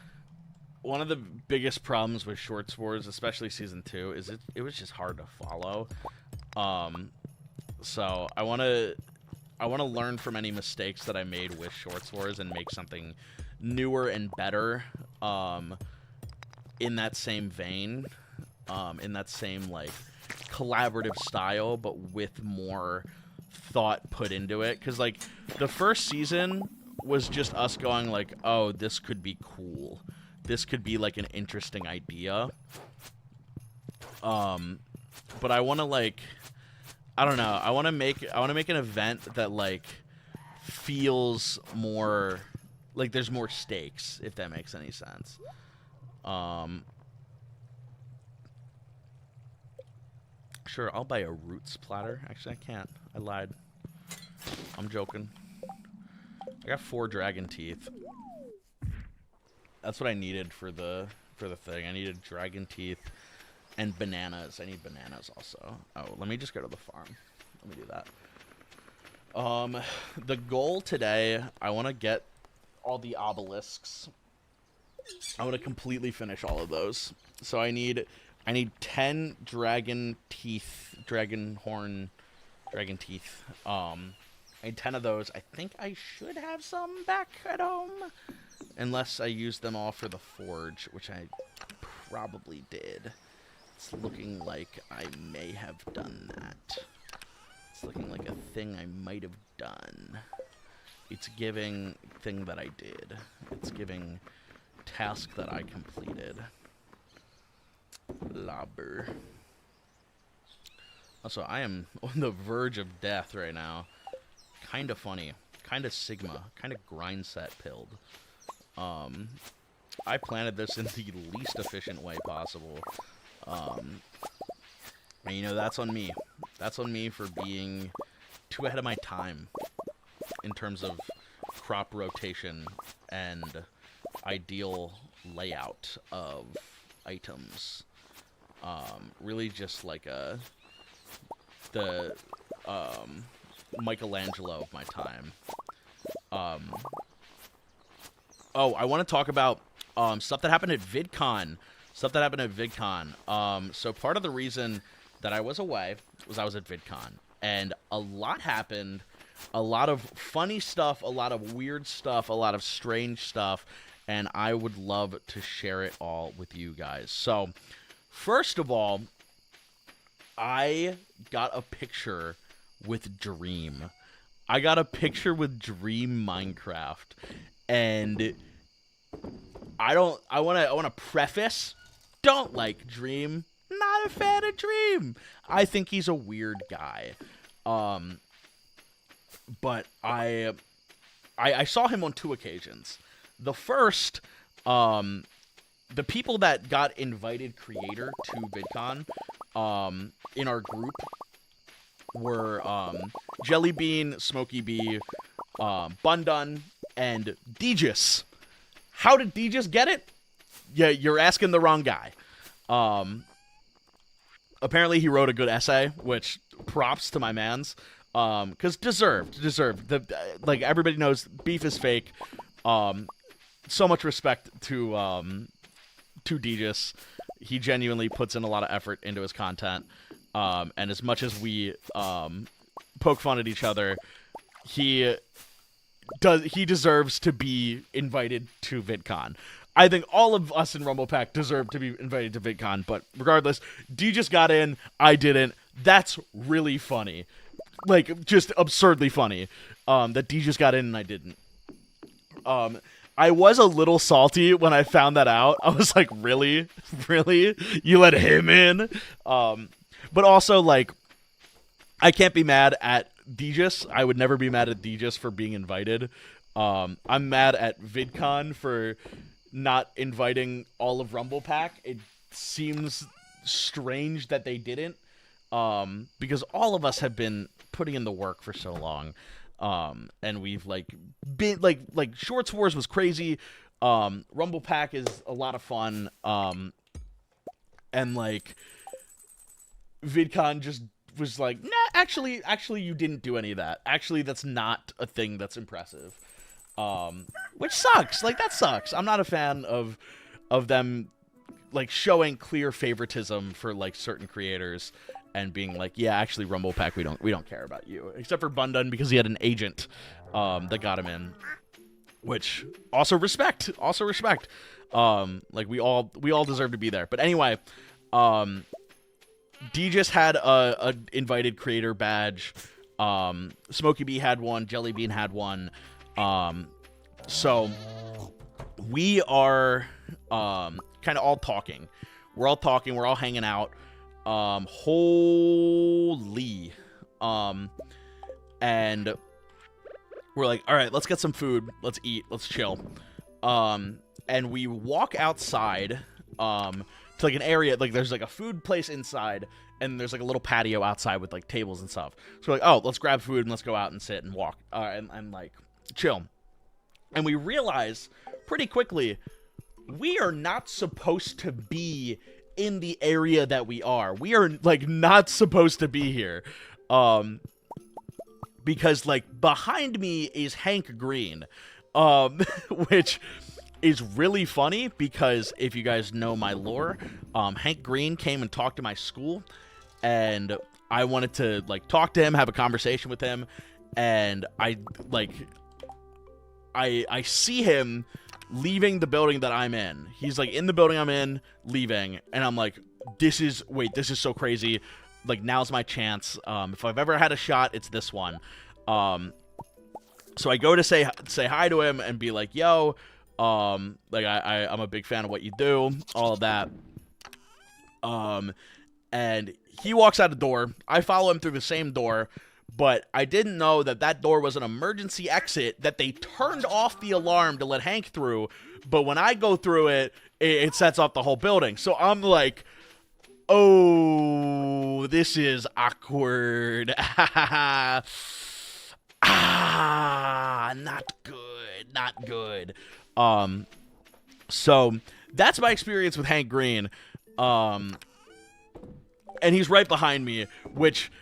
one of the biggest problems with Shorts Wars, especially season 2, is it was just hard to follow. So I want to learn from any mistakes that I made with Shorts Wars and make something newer and better, in that same vein, in that same like collaborative style, but with more thought put into it. Because like the first season was just us going like, oh, this could be cool, this could be like an interesting idea. But I want to like, I don't know, I want to make an event that like feels more like there's more stakes, if that makes any sense. Sure, I'll buy a roots platter. Actually, I can't. I lied. I'm joking. I got 4 dragon teeth. That's what I needed for the thing. I needed dragon teeth and bananas. I need bananas also. Oh, let me just go to the farm. Let me do that. The goal today, I want to get all the obelisks. I want to completely finish all of those. So I need 10 dragon teeth. I need 10 of those. I think I should have some back at home, unless I used them all for the forge, which I probably did. It's looking like I may have done that. It's looking like a thing I might have done. It's giving thing that I did. It's giving task that I completed. Labber. Also, I am on the verge of death right now. Kind of funny. Kind of Sigma. Kind of grind set pilled. I planted this in the least efficient way possible. And you know, that's on me. That's on me for being too ahead of my time in terms of crop rotation and ideal layout of items. Really just like the Michelangelo of my time. Oh, I want to talk about stuff that happened at VidCon. So part of the reason that I was away was I was at VidCon, and a lot happened. A lot of funny stuff, a lot of weird stuff, a lot of strange stuff, and I would love to share it all with you guys. So, first of all, I got a picture with Dream. Minecraft, and I want to preface, don't like Dream, not a fan of Dream. I think he's a weird guy. But I saw him on 2 occasions. The first, the people that got invited creator to VidCon in our group were Jellybean, Smokey B, Bundun, and Deegis. How did Deegis get it? Yeah, you're asking the wrong guy. Apparently he wrote a good essay, which props to my mans. Because deserved. Like, everybody knows beef is fake. So much respect to Deegis. He genuinely puts in a lot of effort into his content. And as much as we poke fun at each other, he deserves to be invited to VidCon. I think all of us in Rumble Pack deserve to be invited to VidCon, but regardless, Deegis got in, I didn't. That's really funny. Like, just absurdly funny, that Deegis got in and I didn't. I was a little salty when I found that out. I was like, really? Really? You let him in? But also, like, I can't be mad at Deegis. I would never be mad at Deegis for being invited. I'm mad at VidCon for not inviting all of Rumble Pack. It seems strange that they didn't. Because all of us have been putting in the work for so long, and we've like been like Shorts Wars was crazy, Rumble Pack is a lot of fun, and like VidCon just was like, nah, actually you didn't do any of that. Actually, that's not a thing that's impressive, which sucks. Like, that sucks. I'm not a fan of them like showing clear favoritism for like certain creators. And being like, yeah, actually, Rumble Pack, we don't care about you, except for Bundun because he had an agent that got him in, which also respect. Like, we all deserve to be there. But anyway, Deegis had a invited creator badge. Smokey B had one. Jellybean had one. So we are kind of all talking. We're all talking. We're all hanging out. Holy. And we're like, all right, let's get some food. Let's eat. Let's chill. And we walk outside, to like an area, like there's like a food place inside, and there's like a little patio outside with like tables and stuff. So we're like, oh, let's grab food and let's go out and sit and walk, and like chill. And we realize pretty quickly, we are not supposed to be in the area that we are. We are like not supposed to be here. Because like behind me is Hank Green. Which is really funny because if you guys know my lore, Hank Green came and talked to my school, and I wanted to like talk to him, have a conversation with him, and I see him leaving the building that I'm in. He's like in the building I'm in, leaving, and I'm like, this is so crazy. Like, now's my chance. If I've ever had a shot, it's this one. So I go to say hi to him and be like, yo, like I'm a big fan of what you do, all of that. And he walks out the door. I follow him through the same door, but I didn't know that door was an emergency exit, that they turned off the alarm to let Hank through, but when I go through it, it sets off the whole building. So I'm like, oh, this is awkward. Not good. So that's my experience with Hank Green. And he's right behind me, which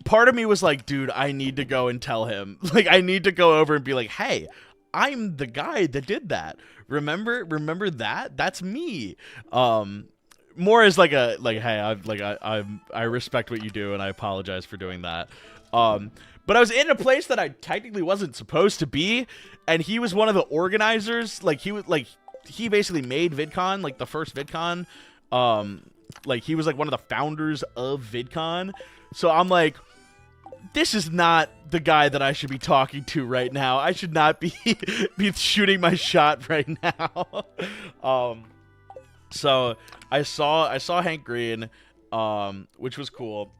part of me was like, dude, I need to go and tell him. Like, I need to go over and be like, hey, I'm the guy that did that. Remember that? That's me. More as like a hey, I respect what you do and I apologize for doing that. But I was in a place that I technically wasn't supposed to be, and he was one of the organizers. Like he basically made VidCon, like the first VidCon. Like he was like one of the founders of VidCon. So I'm like, this is not the guy that I should be talking to right now. I should not be shooting my shot right now. So I saw Hank Green, which was cool.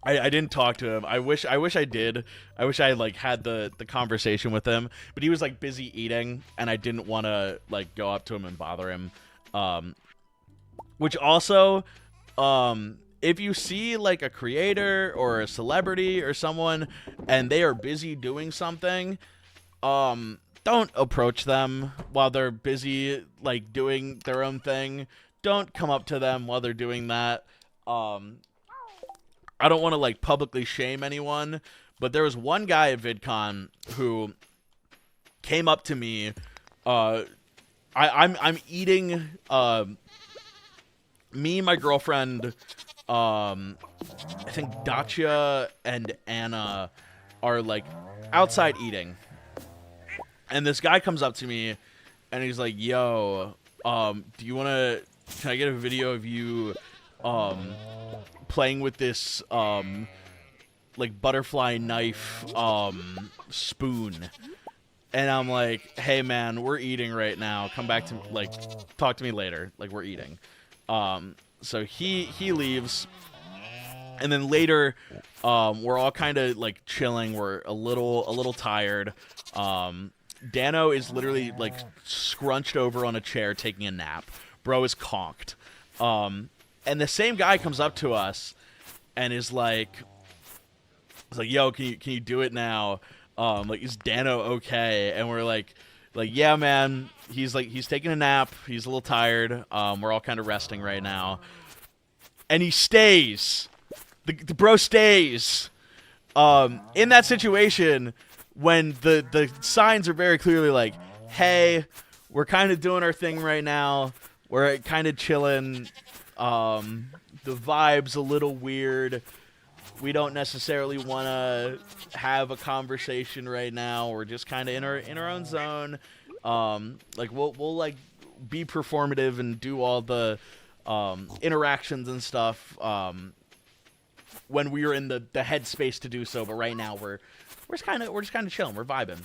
I didn't talk to him. I wish I did. I wish I like had the conversation with him, but he was like busy eating, and I didn't want to like go up to him and bother him. Which also, if you see like a creator or a celebrity or someone and they are busy doing something, don't approach them while they're busy like doing their own thing. Don't come up to them while they're doing that. I don't want to like publicly shame anyone, but there was one guy at VidCon who came up to me. I'm eating. Me, my girlfriend, I think Dacia and Anna are like outside eating, and this guy comes up to me, and he's like, "Yo, do you wanna? Can I get a video of you, playing with this, like butterfly knife, spoon?" And I'm like, "Hey man, we're eating right now. Come back to like, talk to me later. Like we're eating." So he leaves, and then later, we're all kind of like chilling. We're a little tired. Dano is literally like scrunched over on a chair taking a nap. Bro is conked. And the same guy comes up to us and is like, "Yo, can you do it now? Like, is Dano okay?" And we're like, "Yeah, man. He's taking a nap. He's a little tired. We're all kind of resting right now." And he stays. The bro stays. In that situation, when the signs are very clearly like, "Hey, we're kind of doing our thing right now. We're kind of chilling. The vibe's a little weird. We don't necessarily want to have a conversation right now. We're just kind of in our own zone. Like we'll like be performative and do all the interactions and stuff when we are in the headspace to do so. But right now we're just kind of chilling. We're vibing."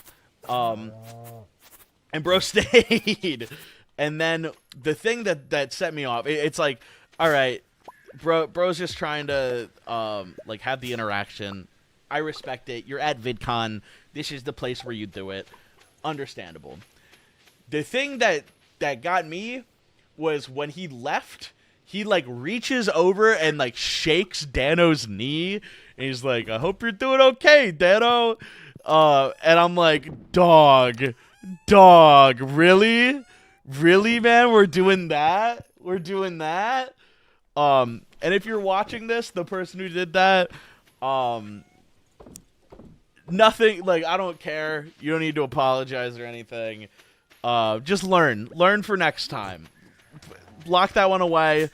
And bro stayed. And then the thing that set me off, it's like, all right, bro's just trying to like have the interaction. I respect it. You're at VidCon. This is the place where you do it. Understandable. The thing that got me was when he left, he like reaches over and like shakes Dano's knee, and he's like, "I hope you're doing okay, Dano." And I'm like, dog, really, man, we're doing that. And if you're watching this, the person who did that, nothing, like, I don't care. You don't need to apologize or anything. Just learn for next time. Lock that one away.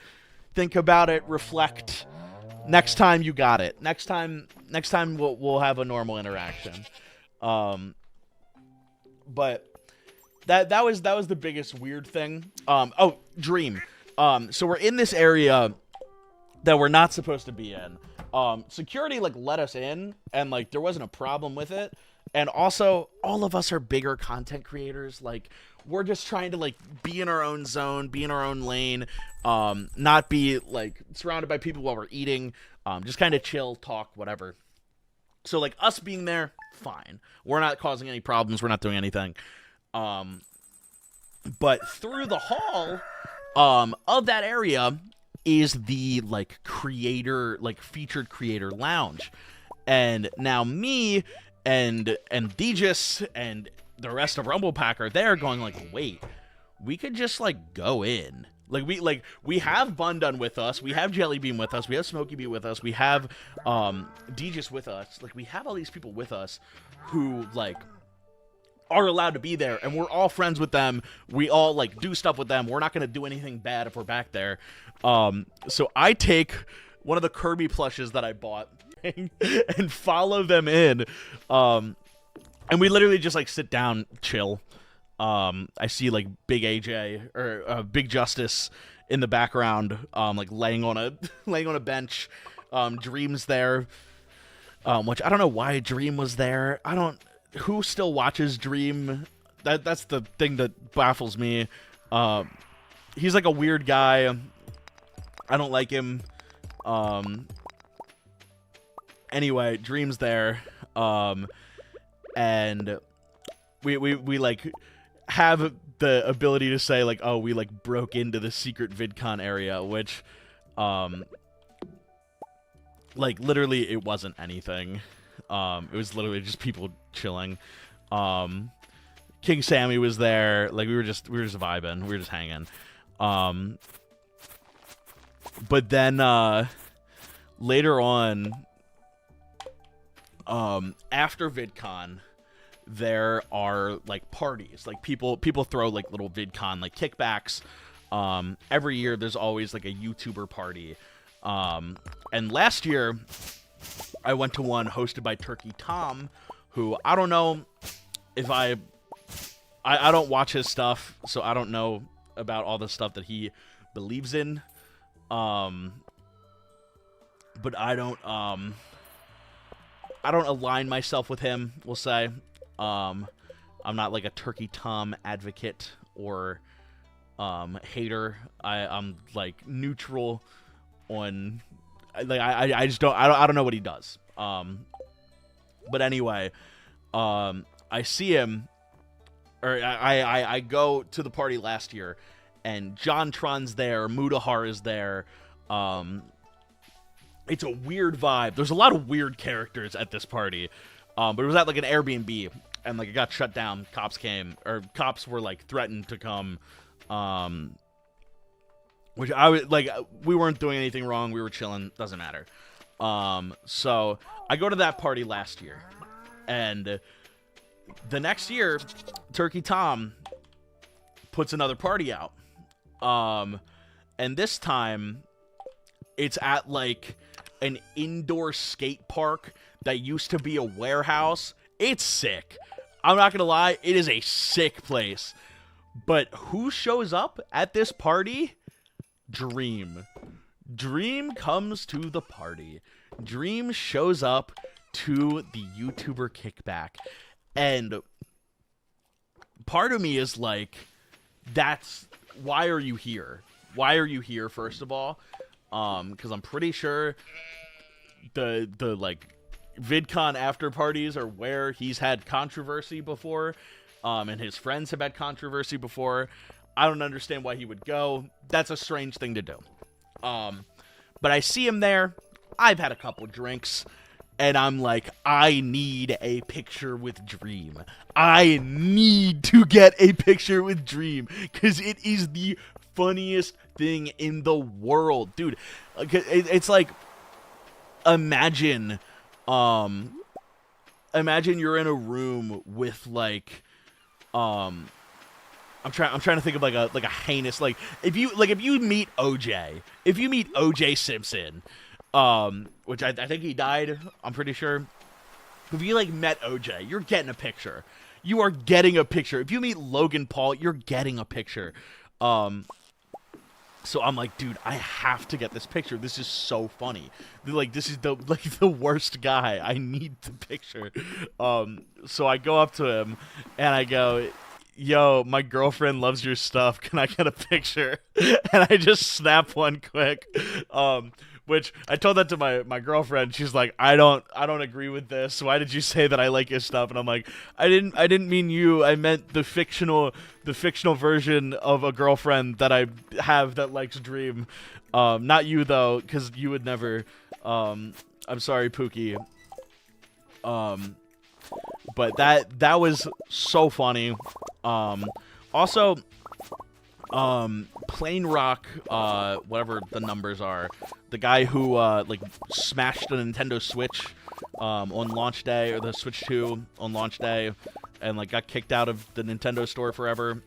Think about it. Reflect. Next time you got it. Next time we'll have a normal interaction. But that was the biggest weird thing. Oh, Dream. So we're in this area that we're not supposed to be in. Security like let us in, and like there wasn't a problem with it. And also, all of us are bigger content creators. Like, we're just trying to like be in our own zone, be in our own lane, not be like surrounded by people while we're eating. Just kind of chill, talk, whatever. So like us being there, fine. We're not causing any problems. We're not doing anything. But through the hall of that area is the like creator, like featured creator lounge. And now me and Deegis and the rest of Rumble Pack are there going like, wait, we could just like go in. We have Bundun with us, we have Jellybean with us, we have Smokey Bee with us, we have Deegis with us. Like, we have all these people with us who like are allowed to be there, and we're all friends with them. We all like do stuff with them. We're not gonna do anything bad if we're back there. So I take one of the Kirby plushes that I bought and follow them in. And we literally just like sit down, chill. I see like Big AJ or Big Justice in the background, like laying on a bench. Dream's there, which I don't know why Dream was there. Who still watches Dream? That's the thing that baffles me. He's like a weird guy. I don't like him. Anyway, Dream's there. And we like have the ability to say like, oh, we like broke into the secret VidCon area, which like literally it wasn't anything. It was literally just people chilling. King Sammy was there. Like we were just vibing. We were just hanging. But then later on, after VidCon, there are like parties. Like people throw like little VidCon like kickbacks. Every year there's always like a YouTuber party. And last year I went to one hosted by Turkey Tom, who I don't know if I don't watch his stuff, so I don't know about all the stuff that he believes in. But I don't align myself with him, we'll say. I'm not like a Turkey Tom advocate or hater. I'm like neutral on, like I just don't know what he does. But anyway, I see him, or I go to the party last year, and JonTron's there, Mudahar is there. It's a weird vibe. There's a lot of weird characters at this party. But it was at like an Airbnb, and like it got shut down. Cops were like threatened to come. Which I was like, we weren't doing anything wrong. We were chilling. Doesn't matter. So I go to that party last year, and the next year, Turkey Tom puts another party out. And this time it's at like an indoor skate park that used to be a warehouse. It's sick. I'm not gonna lie, it is a sick place. But who shows up at this party? Dream. Dream comes to the party. Dream shows up to the YouTuber kickback. And part of me is like, why are you here? Why are you here, first of all? Because I'm pretty sure the like VidCon after parties are where he's had controversy before, and his friends have had controversy before. I don't understand why he would go. That's a strange thing to do. But I see him there. I've had a couple drinks, and I'm like, I need a picture with Dream. I need to get a picture with Dream, because it is the funniest thing in the world, dude. It's like, imagine you're in a room with like, I'm trying to think of like a heinous, like if you meet OJ Simpson, which I think he died, I'm pretty sure. If you like met OJ, you're getting a picture. You are getting a picture. If you meet Logan Paul, you're getting a picture. So I'm like, dude, I have to get this picture. This is so funny. Like, this is the worst guy. I need the picture. So I go up to him and I go, yo, my girlfriend loves your stuff. Can I get a picture? And I just snap one quick. Which I told that to my girlfriend. She's like, I don't agree with this. Why did you say that I like your stuff? And I'm like, I didn't mean you. I meant the fictional version of a girlfriend that I have that likes Dream. Not you though, because you would never. I'm sorry, Pookie. But that was so funny. Also, Plain Rock, whatever the numbers are, the guy who like smashed the Nintendo Switch on launch day, or the Switch 2 on launch day, and like got kicked out of the Nintendo store forever.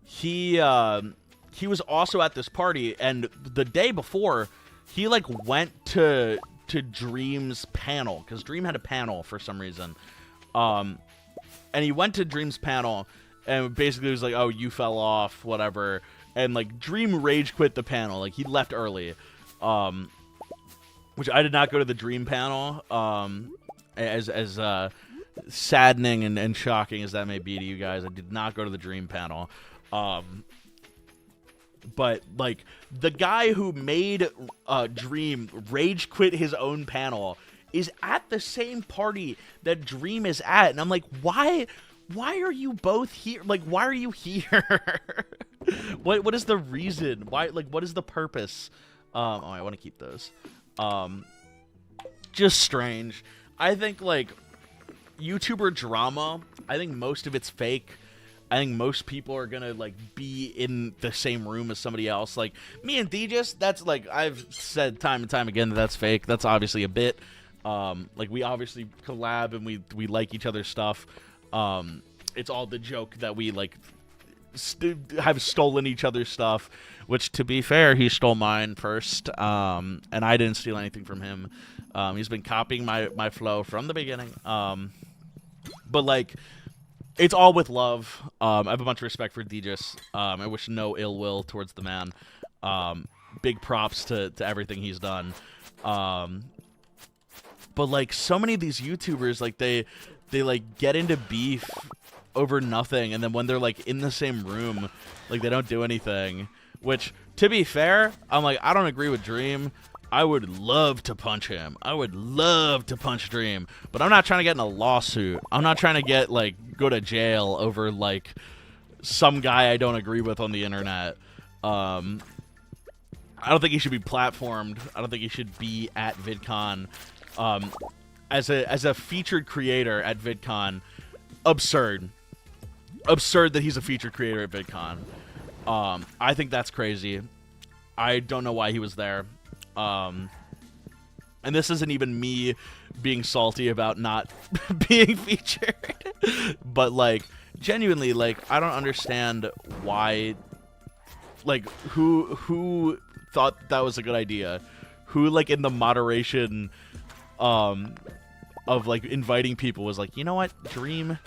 He was also at this party, and the day before, he like went to Dream's panel, because Dream had a panel for some reason. And he went to Dream's panel, and basically was like, "Oh, you fell off, whatever." And like Dream rage quit the panel, like he left early. Which I did not go to the Dream panel. As saddening and shocking as that may be to you guys, I did not go to the Dream panel. But like the guy who made Dream rage quit his own panel is at the same party that Dream is at, and I'm like, why are you both here? Like, why are you here? What is the reason? Why, like, what is the purpose? Oh, I want to keep those. Just strange. I think like YouTuber drama, I think most of it's fake. I think most people are gonna like be in the same room as somebody else. Like me and Deejus, that's like I've said time and time again that that's fake. That's obviously a bit. Like we obviously collab and we like each other's stuff. It's all the joke that we like have stolen each other's stuff. Which, to be fair, he stole mine first, and I didn't steal anything from him. He's been copying my flow from the beginning. But like, it's all with love. I have a bunch of respect for Deejus. I wish no ill will towards the man. Big props to everything he's done. But like, so many of these YouTubers, like they like get into beef over nothing, and then when they're like in the same room, like they don't do anything. Which, to be fair, I'm like, I don't agree with Dream. I would love to punch him. I would love to punch Dream. But I'm not trying to get in a lawsuit. I'm not trying to get, like, go to jail over, like, some guy I don't agree with on the internet. I don't think he should be platformed. I don't think he should be at VidCon. As a featured creator at VidCon, absurd. Absurd that he's a featured creator at VidCon. I think that's crazy. I don't know why he was there. And this isn't even me being salty about not being featured. But, like, genuinely, like, I don't understand why, like, who thought that was a good idea? Who, like, in the moderation, of, like, inviting people was like, you know what, Dream,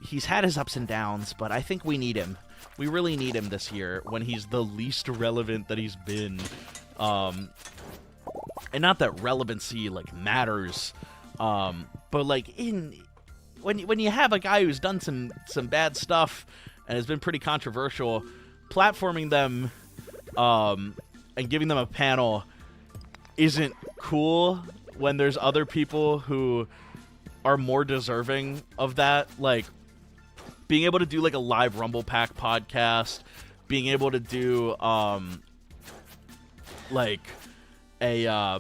he's had his ups and downs, but I think we need him. We really need him this year when he's the least relevant that he's been. And not that relevancy, like, matters. But, like, when you have a guy who's done some bad stuff and has been pretty controversial, platforming them and giving them a panel isn't cool when there's other people who are more deserving of that. Like, being able to do, like, a live Rumble Pack podcast, being able to do, like, a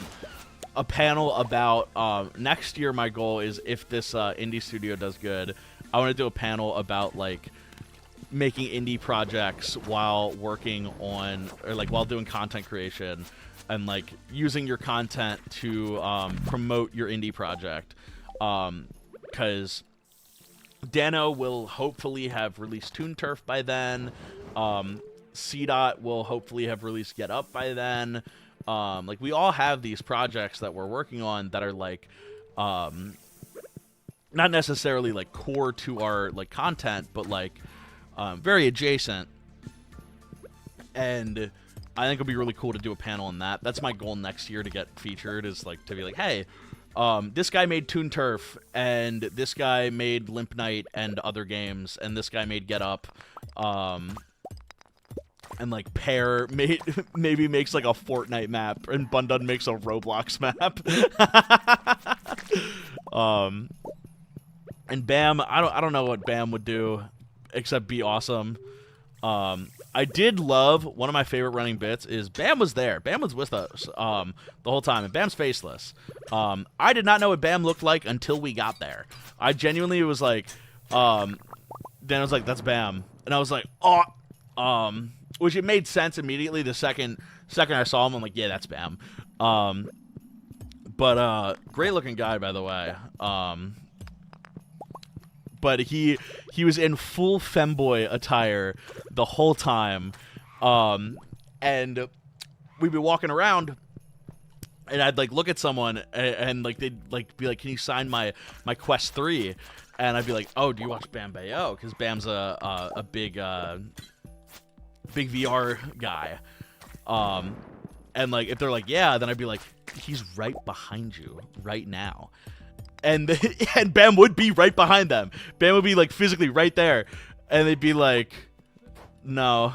panel about, next year my goal is, if this, indie studio does good, I want to do a panel about, like, making indie projects while working on, or, like, while doing content creation, and, like, using your content to, promote your indie project, because Dano will hopefully have released Toon Turf by then. CDOT will hopefully have released Get Up by then. Like, we all have these projects that we're working on that are, like, not necessarily, like, core to our, like, content, but, like, very adjacent. And I think it'll be really cool to do a panel on that. That's my goal next year, to get featured, is, like, to be like, hey, this guy made Toon Turf, and this guy made Limp Knight and other games, and this guy made Get Up, and, like, Pear maybe makes, like, a Fortnite map, and Bundun makes a Roblox map. And Bam, I don't know what Bam would do, except be awesome. I did love, one of my favorite running bits is Bam was there. Bam was with us the whole time, and Bam's faceless. I did not know what Bam looked like until we got there. I genuinely was like, Dan was like, that's Bam. And I was like, oh, which it made sense immediately. The second I saw him, I'm like, yeah, that's Bam. But great looking guy, by the way. But he was in full femboy attire the whole time. And we'd be walking around, and I'd like look at someone, and like they'd like be like, "Can you sign my Quest 3?" And I'd be like, "Oh, do you watch Bam Bayo?" Because Bam's a big VR guy. And like if they're like, "Yeah," then I'd be like, "He's right behind you right now." And and Bam would be right behind them. Bam would be like physically right there, and they'd be like, "No."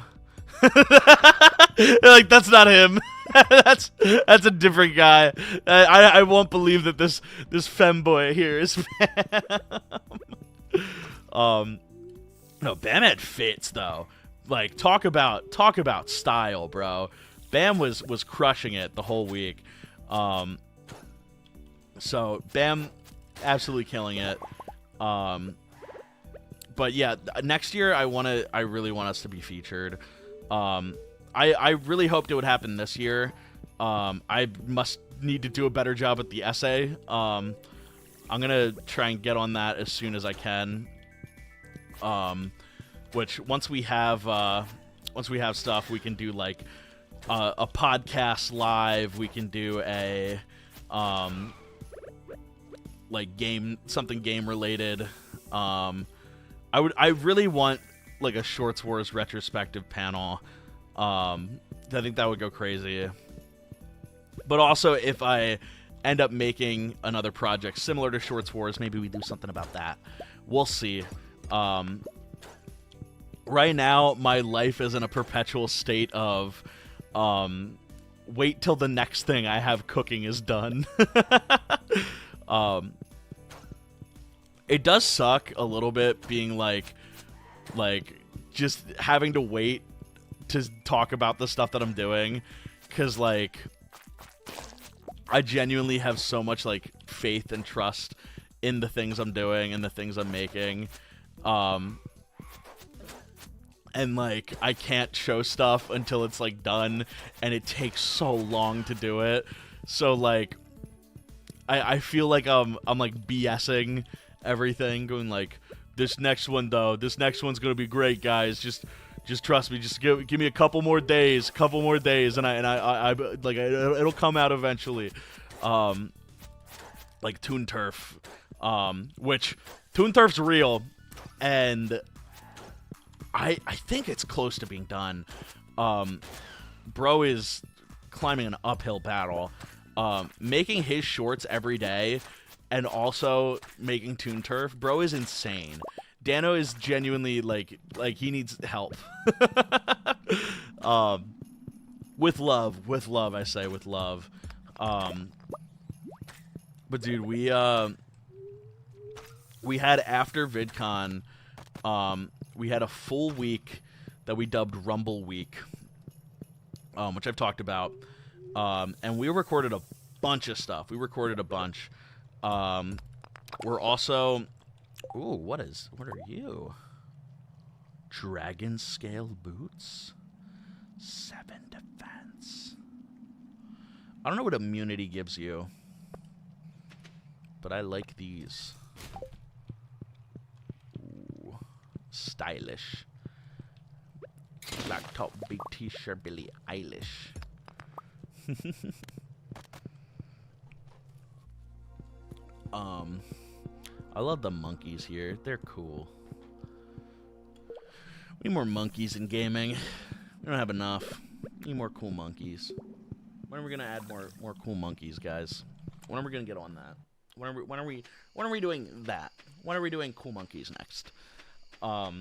Like, that's not him. that's a different guy. I won't believe that this femboy here is Bam. No, Bam had fits though. Like, talk about style, bro. Bam was crushing it the whole week. So Bam absolutely killing it. But yeah, next year I really want us to be featured. I really hoped it would happen this year. I must need to do a better job at the essay. I'm gonna try and get on that as soon as I can. Which once we have stuff, we can do like a podcast live. We can do a like something game related. I really want like a Shorts Wars retrospective panel. I think that would go crazy. But also, if I end up making another project similar to Shorts Wars, maybe we do something about that. We'll see. Right now, my life is in a perpetual state of wait till the next thing I have cooking is done. It does suck a little bit being like just having to wait to talk about the stuff that I'm doing, because like I genuinely have so much like faith and trust in the things I'm doing and the things I'm making, and like I can't show stuff until it's like done, and it takes so long to do it. So like I feel like I'm like BSing everything, going like, this next one's gonna be great, guys. Just trust me. Just give me a couple more days, and I like it'll come out eventually. Like Toon Turf, which Toon Turf's real, and I think it's close to being done. Bro is climbing an uphill battle, making his shorts every day, and also making Toon Turf. Bro is insane. Dano is genuinely like he needs help. With love, I say, with love. But dude, we had after VidCon, we had a full week that we dubbed Rumble Week, which I've talked about, and we recorded a bunch of stuff. We recorded a bunch. We're also, ooh, what are you? Dragon Scale Boots, 7 defense. I don't know what immunity gives you, but I like these. Ooh, stylish. Black top, big t-shirt, Billie Eilish. I love the monkeys here. They're cool. We need more monkeys in gaming. We don't have enough. We need more cool monkeys. When are we gonna add more cool monkeys, guys? When are we gonna get on that? When are we doing that? When are we doing cool monkeys next? But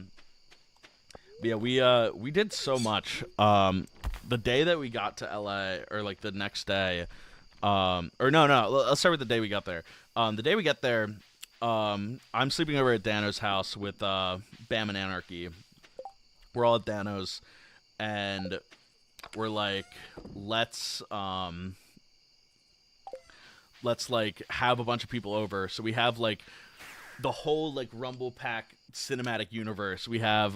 yeah, we did so much. The day that we got to LA, or like the next day, or no, let's start with the day we got there. The day we get there, I'm sleeping over at Dano's house with Bam and Anarchy. We're all at Dano's, and we're like, let's like have a bunch of people over. So we have like the whole like Rumble Pack cinematic universe. We have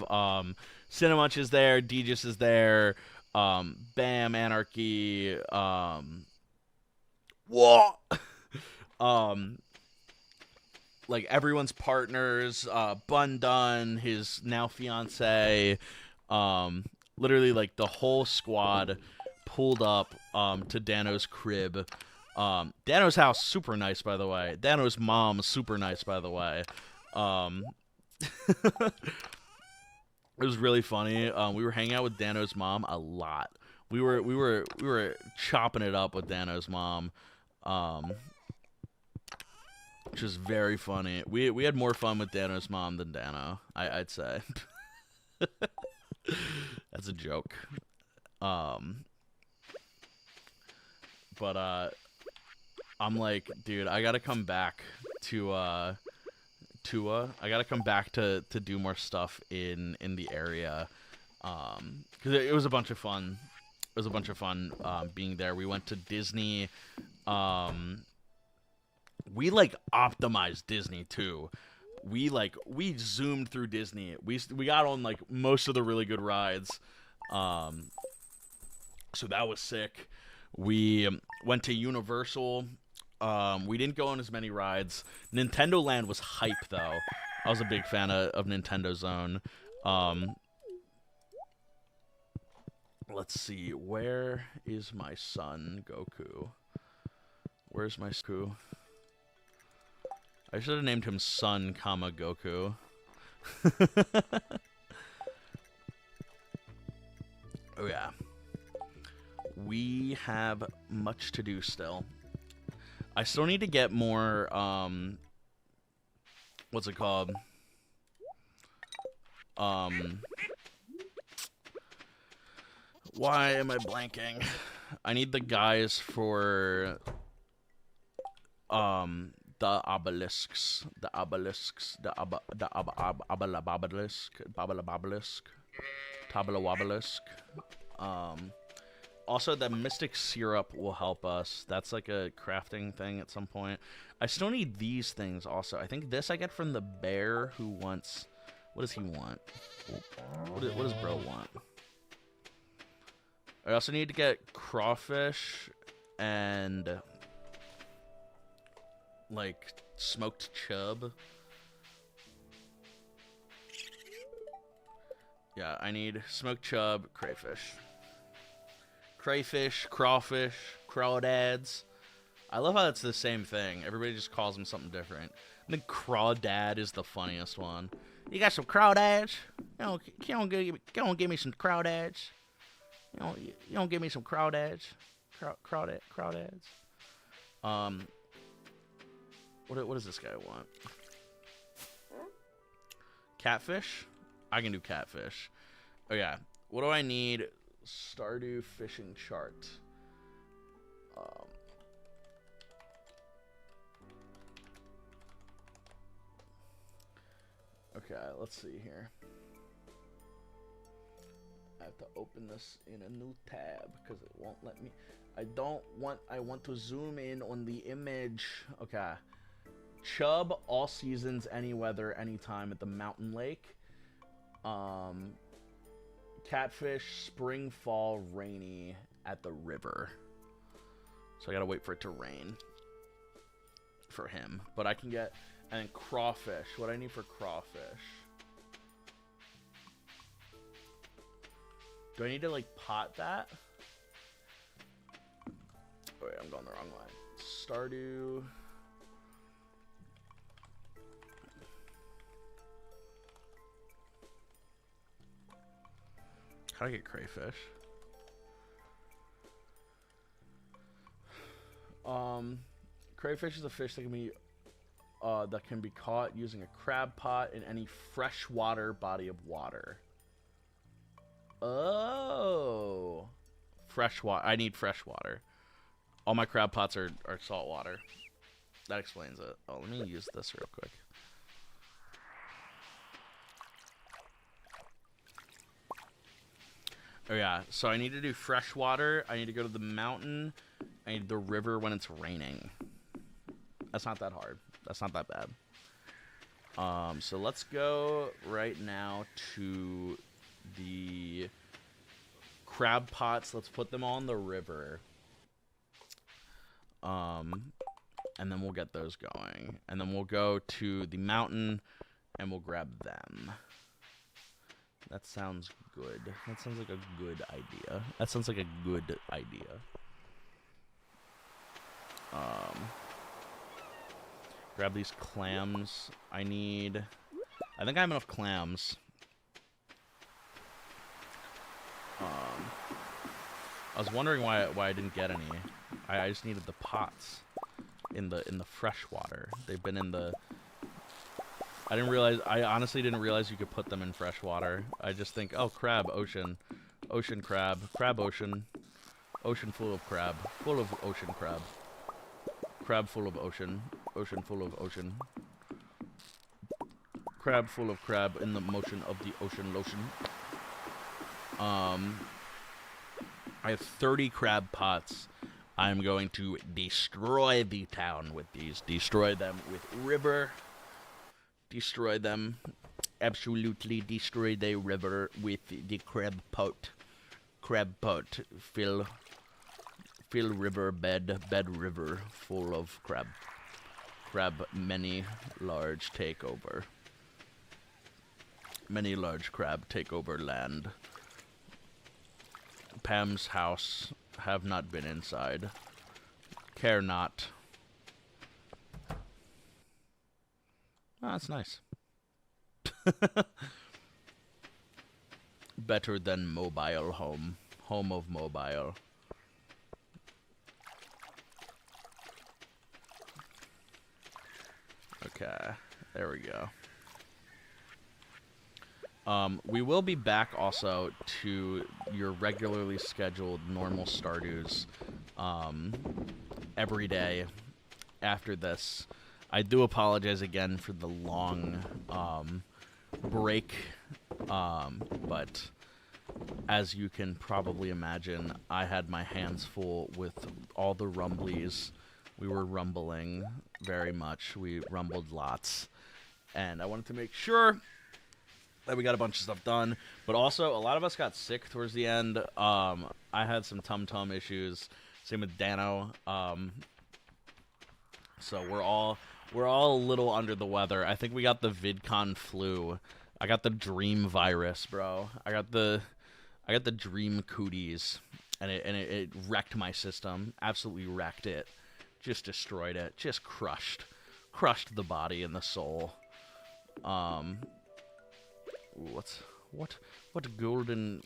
Cinemunch is there, Deegis is there, Bam Anarchy, what? um like everyone's partners, Bun Dun, his now fiance, literally like the whole squad pulled up to Dano's crib. Dano's house, super nice, by the way. Dano's mom, super nice, by the way. It was really funny. We were hanging out with Dano's mom a lot. We were chopping it up with Dano's mom, which is very funny. We had more fun with Dano's mom than Dano, I'd say. That's a joke. But I'm like, dude, I gotta come back to Tua. I gotta come back to do more stuff in the area, because it was a bunch of fun. It was a bunch of fun being there. We went to Disney. We like optimized Disney too. We zoomed through Disney. We got on like most of the really good rides. So that was sick. We went to Universal. We didn't go on as many rides. Nintendo Land was hype though. I was a big fan of Nintendo Zone. Let's see. Where is my son Goku? Where's my Goku? I should have named him Son, Goku. Oh yeah. We have much to do still. I still need to get more, what's it called? Why am I blanking? I need the guys for, the obelisks, the tabula obelisk. Also, the mystic syrup will help us. That's like a crafting thing at some point. I still need these things also. I think this I get from the bear who wants... What does he want? What does bro want? I also need to get crawfish and... like, smoked chub. Yeah, I need smoked chub, crayfish. Crayfish, crawfish, crawdads. I love how it's the same thing. Everybody just calls them something different. I think crawdad is the funniest one. You got some crawdads? You don't give me some crawdads. You don't give me some crawdads. Crawdads. What does this guy want? Catfish? I can do catfish. Oh yeah. What do I need? Stardew fishing chart. Okay, let's see here. I have to open this in a new tab because it won't let me. I want to zoom in on the image. Okay. Chub, all seasons, any weather, anytime at the mountain lake. Catfish, spring, fall, rainy at the river. So I gotta wait for it to rain for him. But I can get, and then crawfish. What do I need for crawfish? Do I need to like pot that? Oh wait, I'm going the wrong way. Stardew. How do I get crayfish? Crayfish is a fish that can be caught using a crab pot in any freshwater body of water. Oh, freshwater. I need freshwater. All my crab pots are salt water. That explains it. Oh, let me use this real quick. Oh yeah, so I need to do freshwater. I need to go to the mountain. I need the river when it's raining. That's not that hard. That's not that bad. So let's go right now to the crab pots. Let's put them on the river. And then we'll get those going. And then we'll go to the mountain and we'll grab them. That sounds good. That sounds like a good idea. That sounds like a good idea. Grab these clams. I think I have enough clams. I was wondering why I didn't get any. I just needed the pots in the fresh water. They've been in the. I honestly didn't realize you could put them in fresh water. I just think, oh, crab, ocean crab, ocean full of crab, full of ocean crab full of ocean full of ocean, crab full of crab in the motion of the ocean lotion. I have 30 crab pots. I'm going to destroy the town with these. Destroy them with river. Destroy them. Absolutely destroy the river with the crab pot. Crab pot. Fill river bed river full of crab. Crab many large takeover. Many large crab take over land. Pam's house, have not been inside. Care not. Oh, that's nice. Better than mobile home. Home of mobile. Okay, there we go. We will be back also to your regularly scheduled normal Stardews every day after this. I do apologize again for the long break, but as you can probably imagine, I had my hands full with all the rumblies. We were rumbling very much. We rumbled lots, and I wanted to make sure that we got a bunch of stuff done, but also a lot of us got sick towards the end. I had some tum-tum issues. Same with Dano. So we're all a little under the weather. I think we got the VidCon flu. I got the dream virus, bro. I got the dream cooties, and it wrecked my system. Absolutely wrecked it. Just destroyed it. Just crushed the body and the soul. What golden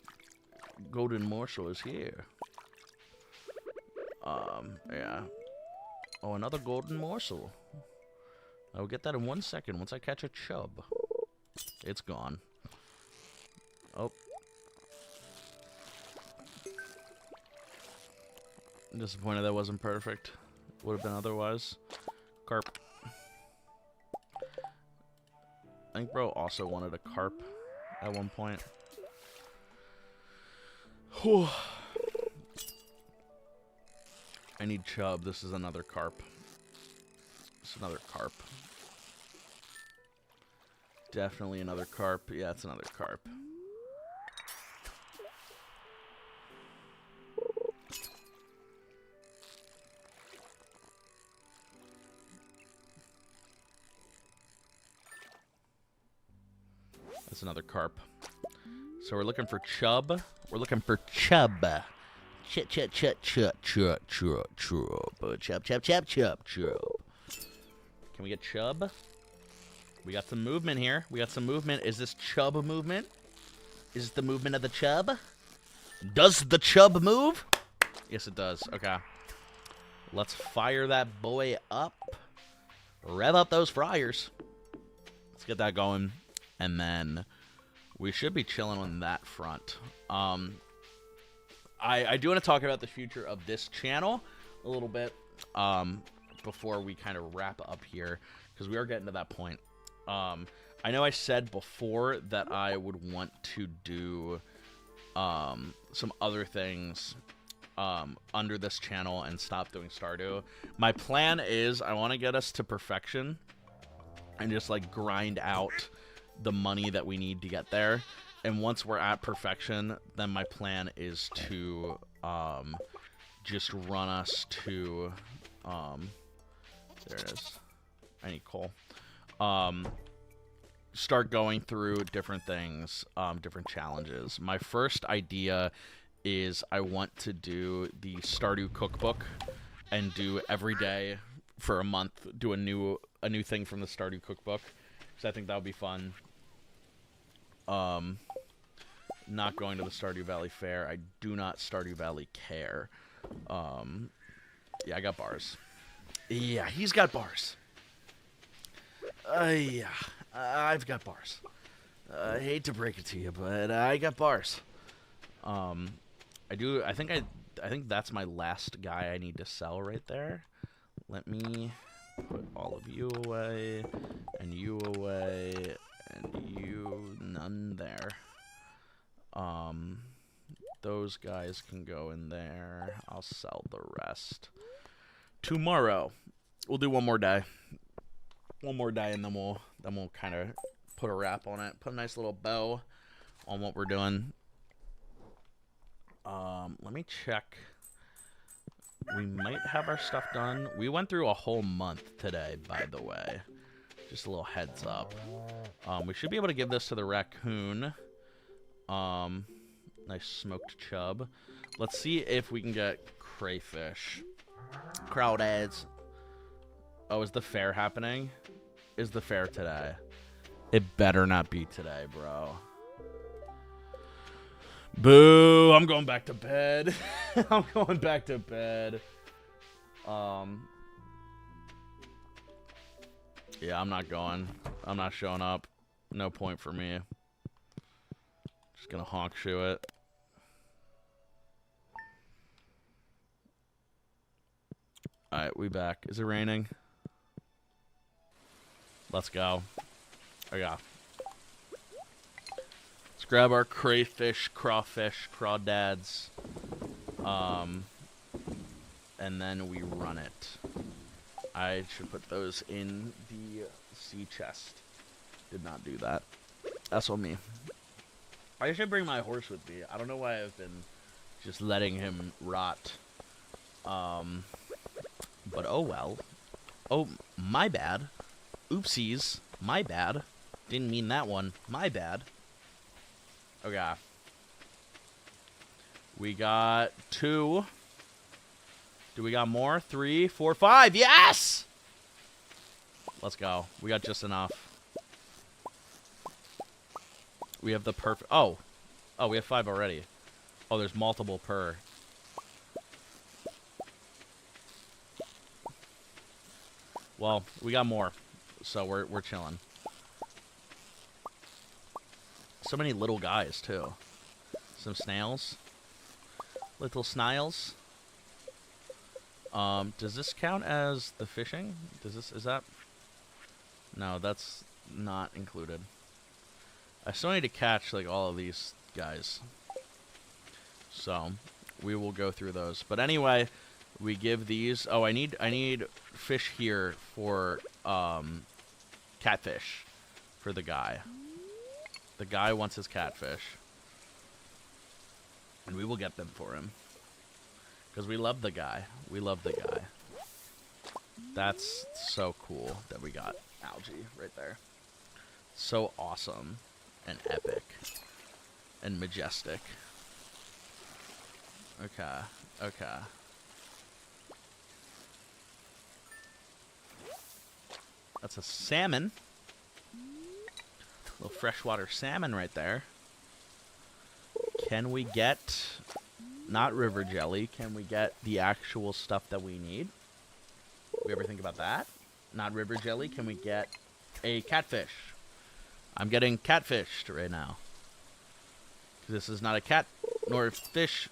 morsel is here? Yeah. Oh, another golden morsel. I'll get that in 1 second once I catch a chub. It's gone. Oh. I'm disappointed that wasn't perfect. Would have been otherwise. Carp. I think bro also wanted a carp at one point. Whew. I need chub. This is another carp. It's another carp. Definitely another carp. Yeah, it's another carp. That's another carp. So we're looking for chub. We're looking for chub. Chub. Can we get chub? We got some movement here. We got some movement. Is this chub movement? Is it the movement of the chub? Does the chub move? Yes, it does. Okay. Let's fire that boy up. Rev up those fryers. Let's get that going. And then we should be chilling on that front. I do want to talk about the future of this channel a little bit before we kind of wrap up here, because we are getting to that point. I know I said before that I would want to do some other things under this channel and stop doing Stardew. My plan is I want to get us to perfection and just like grind out the money that we need to get there. And once we're at perfection, then my plan is to just run us to there it is. I need coal. Start going through different things, different challenges. My first idea is I want to do the Stardew cookbook and do every day for a month, do a new thing from the Stardew cookbook. So I think that would be fun. Not going to the Stardew Valley Fair. I do not Stardew Valley care. Yeah, I got bars. Yeah, he's got bars. Yeah, I've got bars. I hate to break it to you, but I got bars. I do. I think that's my last guy I need to sell right there. Let me put all of you away, and you away, and you none there. Those guys can go in there. I'll sell the rest tomorrow. We'll do one more day. One more day, and then we'll kind of put a wrap on it. Put a nice little bow on what we're doing. Let me check. We might have our stuff done. We went through a whole month today, by the way. Just a little heads up. We should be able to give this to the raccoon. Nice smoked chub. Let's see if we can get crayfish. Crawdads. Oh, is the fair happening? Is the fair today? It better not be today, bro. Boo! I'm going back to bed. I'm going back to bed. Yeah, I'm not going. I'm not showing up. No point for me. Just gonna honk shoe it. Alright, we back. Is it raining? Let's go. Oh yeah. Let's grab our crayfish, crawfish, crawdads. And then we run it. I should put those in the sea chest. Did not do that. That's on me. I should bring my horse with me. I don't know why I've been just letting him rot. But oh well. Oh, my bad. Oopsies. My bad. Didn't mean that one. My bad. Okay. We got 2. Do we got more? 3, 4, 5. Yes! Let's go. We got just enough. We have the perfect... Oh. Oh, we have 5 already. Oh, there's multiple per. Well, we got more. So we're chilling. So many little guys, too. Some snails. Little snails. Does this count as the fishing? Is that? No, that's not included. I still need to catch, like, all of these guys. So, we will go through those. But anyway, we give these... Oh, I need fish here for, catfish. For the guy. The guy wants his catfish. And we will get them for him. Because we love the guy. We love the guy. That's so cool that we got algae right there. So awesome. And epic. And majestic. Okay. Okay. That's a salmon. A little freshwater salmon right there. Can we get... Not river jelly. Can we get the actual stuff that we need? We ever think about that? Not river jelly. Can we get a catfish? I'm getting catfished right now. This is not a cat nor a fish.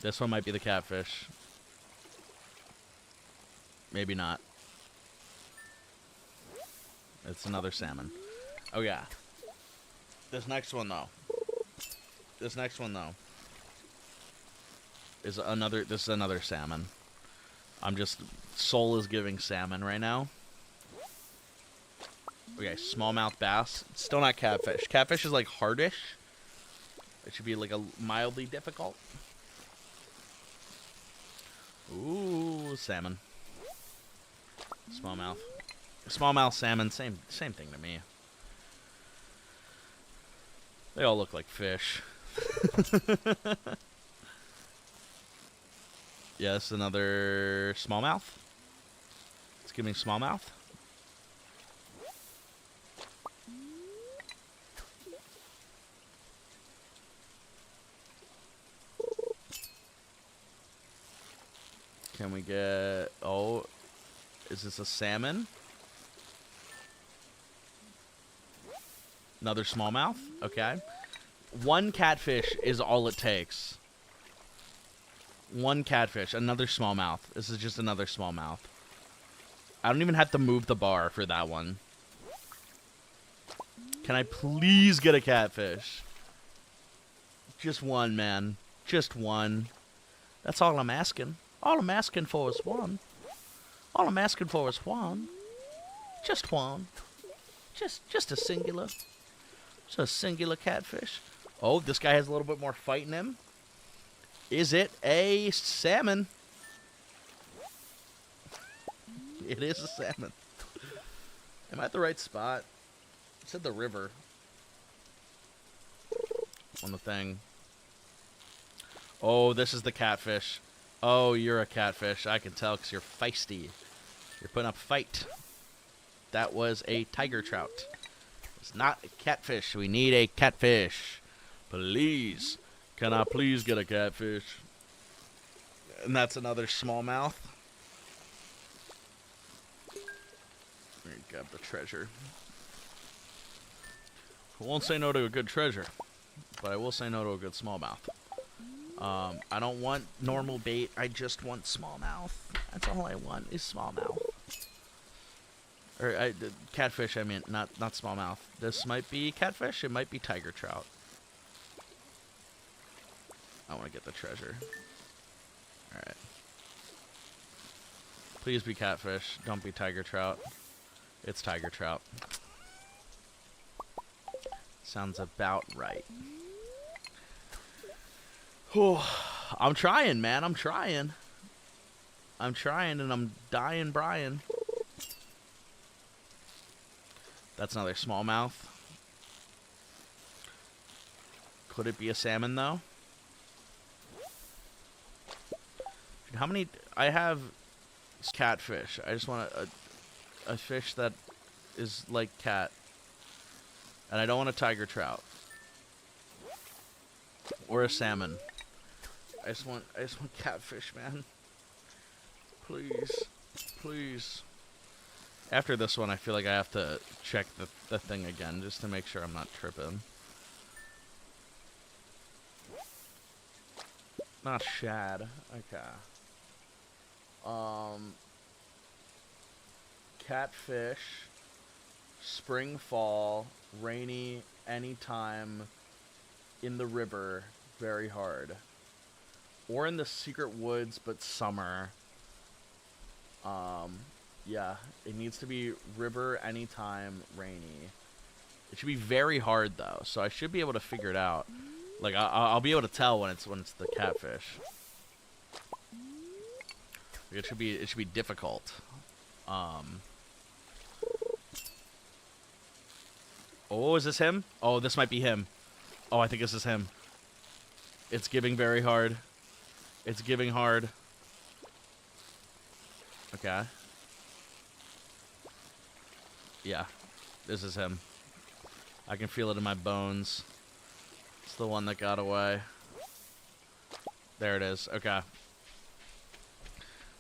This one might be the catfish. Maybe not. It's another salmon. Oh yeah. This next one though. This next one though is another. This is another salmon. I'm just soul is giving salmon right now. Okay, smallmouth bass. Still not catfish. Catfish is like hardish. It should be like a mildly difficult. Ooh, salmon. Smallmouth. Smallmouth salmon, same thing to me. They all look like fish. Yes, another smallmouth. Let's give me smallmouth. Can we get... Oh, is this a salmon? Another smallmouth? Okay. One catfish is all it takes. One catfish. Another smallmouth. This is just another smallmouth. I don't even have to move the bar for that one. Can I please get a catfish? Just one, man. Just one. That's all I'm asking. All I'm asking for is one. All I'm asking for is one. Just one. Just a singular. Just a singular catfish. Oh, this guy has a little bit more fight in him. Is it a salmon? It is a salmon. Am I at the right spot? It said the river on the thing. Oh, this is the catfish. Oh, you're a catfish. I can tell because you're feisty. You're putting up a fight. That was a tiger trout. It's not a catfish. We need a catfish. Please. Can I please get a catfish? And that's another smallmouth. Let me grab the treasure. I won't say no to a good treasure, but I will say no to a good smallmouth. I don't want normal bait. I just want smallmouth. That's all I want is smallmouth. Or catfish, I mean, not smallmouth. This might be catfish. It might be tiger trout. I want to get the treasure. Alright. Please be catfish. Don't be tiger trout. It's tiger trout. Sounds about right. Whew. I'm trying, man. I'm trying. I'm trying, and I'm dying, Brian. That's another smallmouth. Could it be a salmon, though? How many... I have catfish. I just want a fish that is like cat. And I don't want a tiger trout. Or a salmon. I just want catfish, man. Please. Please. After this one, I feel like I have to check the thing again just to make sure I'm not tripping. Not shad. Okay. Catfish. Spring, fall, rainy, anytime, in the river, very hard. Or in the secret woods, but summer. Yeah, it needs to be river, anytime, rainy. It should be very hard though, so I should be able to figure it out. Like I'll be able to tell when it's the catfish. It should be difficult. Oh, is this him? Oh, this might be him. Oh, I think this is him. It's giving very hard. It's giving hard. Okay. Yeah, this is him. I can feel it in my bones. It's the one that got away. There it is. Okay.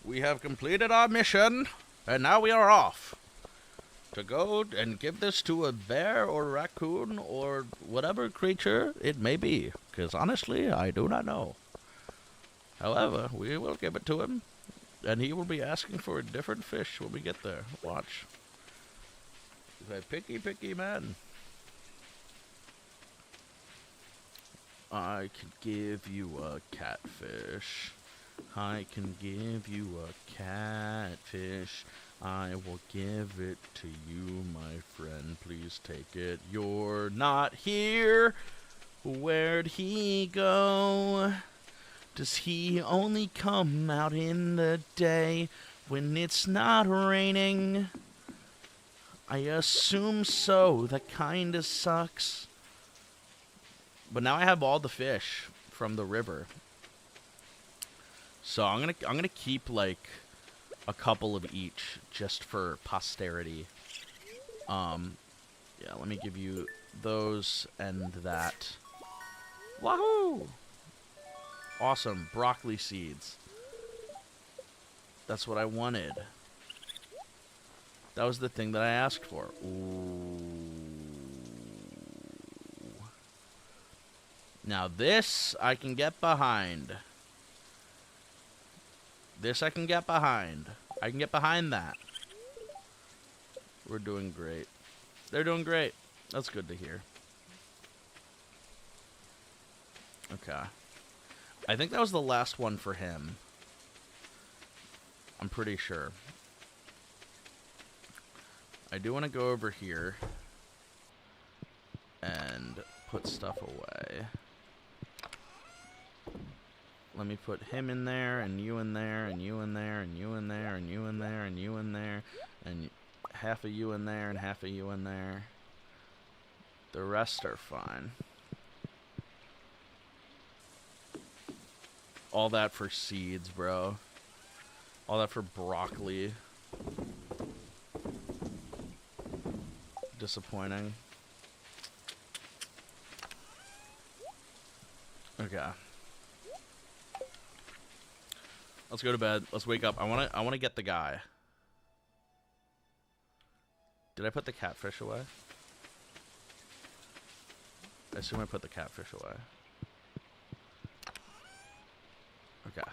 We have completed our mission, and now we are off to go and give this to a bear or raccoon or whatever creature it may be, because honestly, I do not know. However, we will give it to him, and he will be asking for a different fish when we get there. Watch. He's a picky, picky man. I can give you a catfish. I can give you a catfish. I will give it to you, my friend. Please take it. You're not here. Where'd he go? Does he only come out in the day when it's not raining? I assume so. That kinda sucks. But now I have all the fish from the river. So I'm gonna keep like a couple of each just for posterity. Yeah, let me give you those and that. Wahoo! Awesome, broccoli seeds. That's what I wanted. That was the thing that I asked for. Ooh. Now this I can get behind. This I can get behind. I can get behind that. We're doing great. They're doing great. That's good to hear. Okay. I think that was the last one for him. I'm pretty sure. I do want to go over here and put stuff away. Let me put him in there, and you in there, and you in there, and you in there, and you in there, and you in there, and half of you in there, and half of you in there. The rest are fine. All that for seeds, bro. All that for broccoli. Disappointing. Okay. Let's go to bed. Let's wake up. I wanna get the guy. Did I put the catfish away? I assume I put the catfish away. Okay.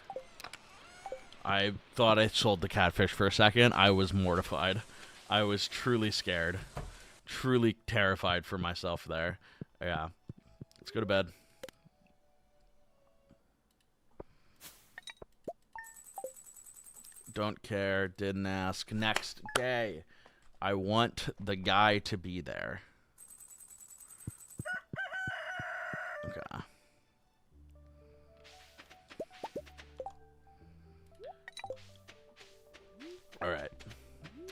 I thought I sold the catfish for a second. I was mortified. I was truly scared. Truly terrified for myself there. Yeah. Let's go to bed. Don't care. Didn't ask. Next day. I want the guy to be there. Okay.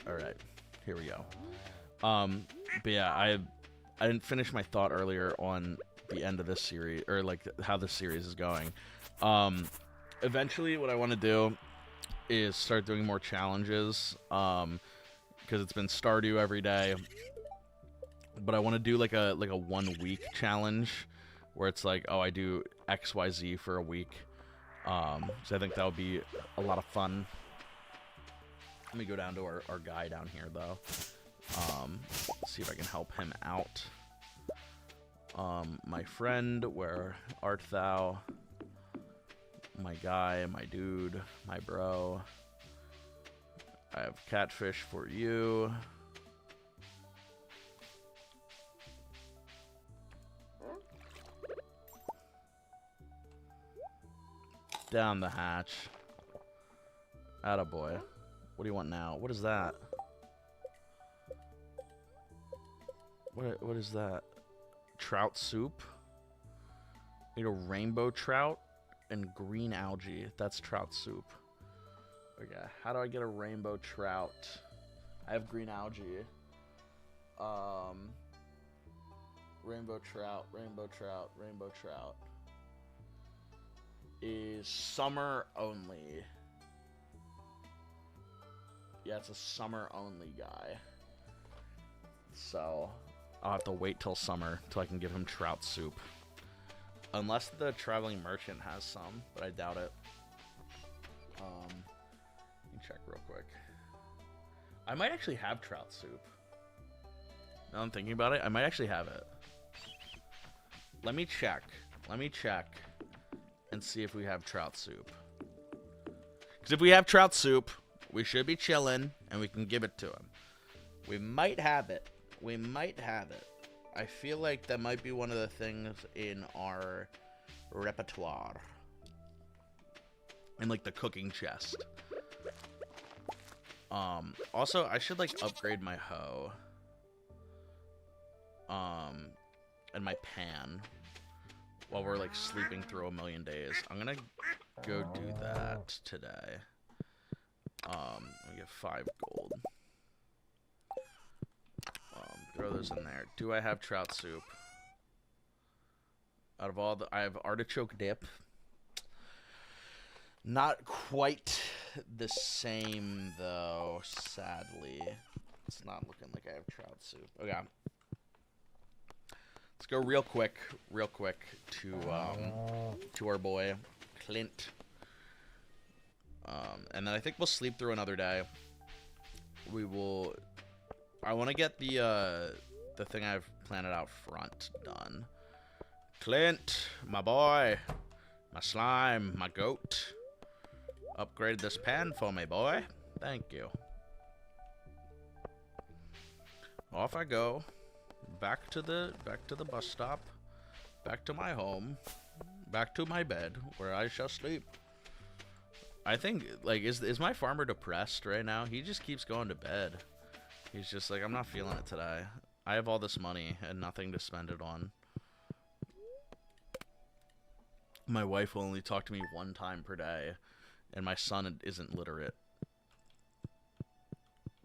Alright. Here we go. But yeah, I didn't finish my thought earlier on the end of this series, or like how this series is going. Eventually what I want to do is start doing more challenges, because it's been Stardew every day. But I want to do like a 1 week challenge where it's like, oh, I do XYZ for a week. So I think that would be a lot of fun. Let me go down to our guy down here, though. See if I can help him out. My friend, where art thou? My guy, my dude, my bro. I have catfish for you. Down the hatch. Attaboy. What do you want now? What is that? What is that? Trout soup? Need a rainbow trout and green algae. That's trout soup. Okay, how do I get a rainbow trout? I have green algae. Rainbow trout is summer only. Yeah, it's a summer only guy. So I'll have to wait till summer till I can give him trout soup. Unless the traveling merchant has some, but I doubt it. Let me check real quick. I might actually have trout soup. Now I'm thinking about it, I might actually have it. Let me check and see if we have trout soup. Because if we have trout soup, we should be chilling and we can give it to him. We might have it. I feel like that might be one of the things in our repertoire. In like the cooking chest. Also, I should, like, upgrade my hoe. And my pan. While we're, like, sleeping through a million days. I'm gonna go do that today. Let me get 5 gold. Throw those in there. Do I have trout soup? Out of all the... I have artichoke dip. Not quite the same, though, sadly. It's not looking like I have trout soup. Okay. Let's go real quick to our boy, Clint. And then I think we'll sleep through another day. We will... I want to get the thing I've planted out front done. Clint, my boy, my slime, my goat. Upgrade this pan for me, boy. Thank you. Off I go. Back to the bus stop. Back to my home. Back to my bed, where I shall sleep. I think, like, is my farmer depressed right now? He just keeps going to bed. He's just like, I'm not feeling it today. I have all this money and nothing to spend it on. My wife will only talk to me 1 time per day, and my son isn't literate.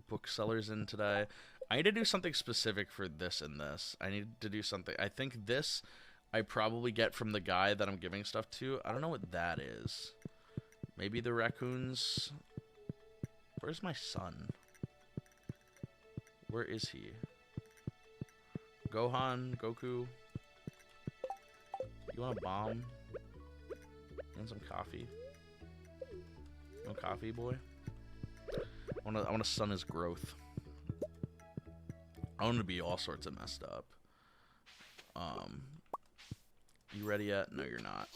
Booksellers in today. I need to do something specific for this and this. I need to do something. I think this I probably get from the guy that I'm giving stuff to. I don't know what that is. Maybe the raccoons. Where's my son? Where is he? Gohan, Goku. You want a bomb? You want some coffee? No coffee, boy? I want to sun his growth. I want to be all sorts of messed up. You ready yet? No, you're not.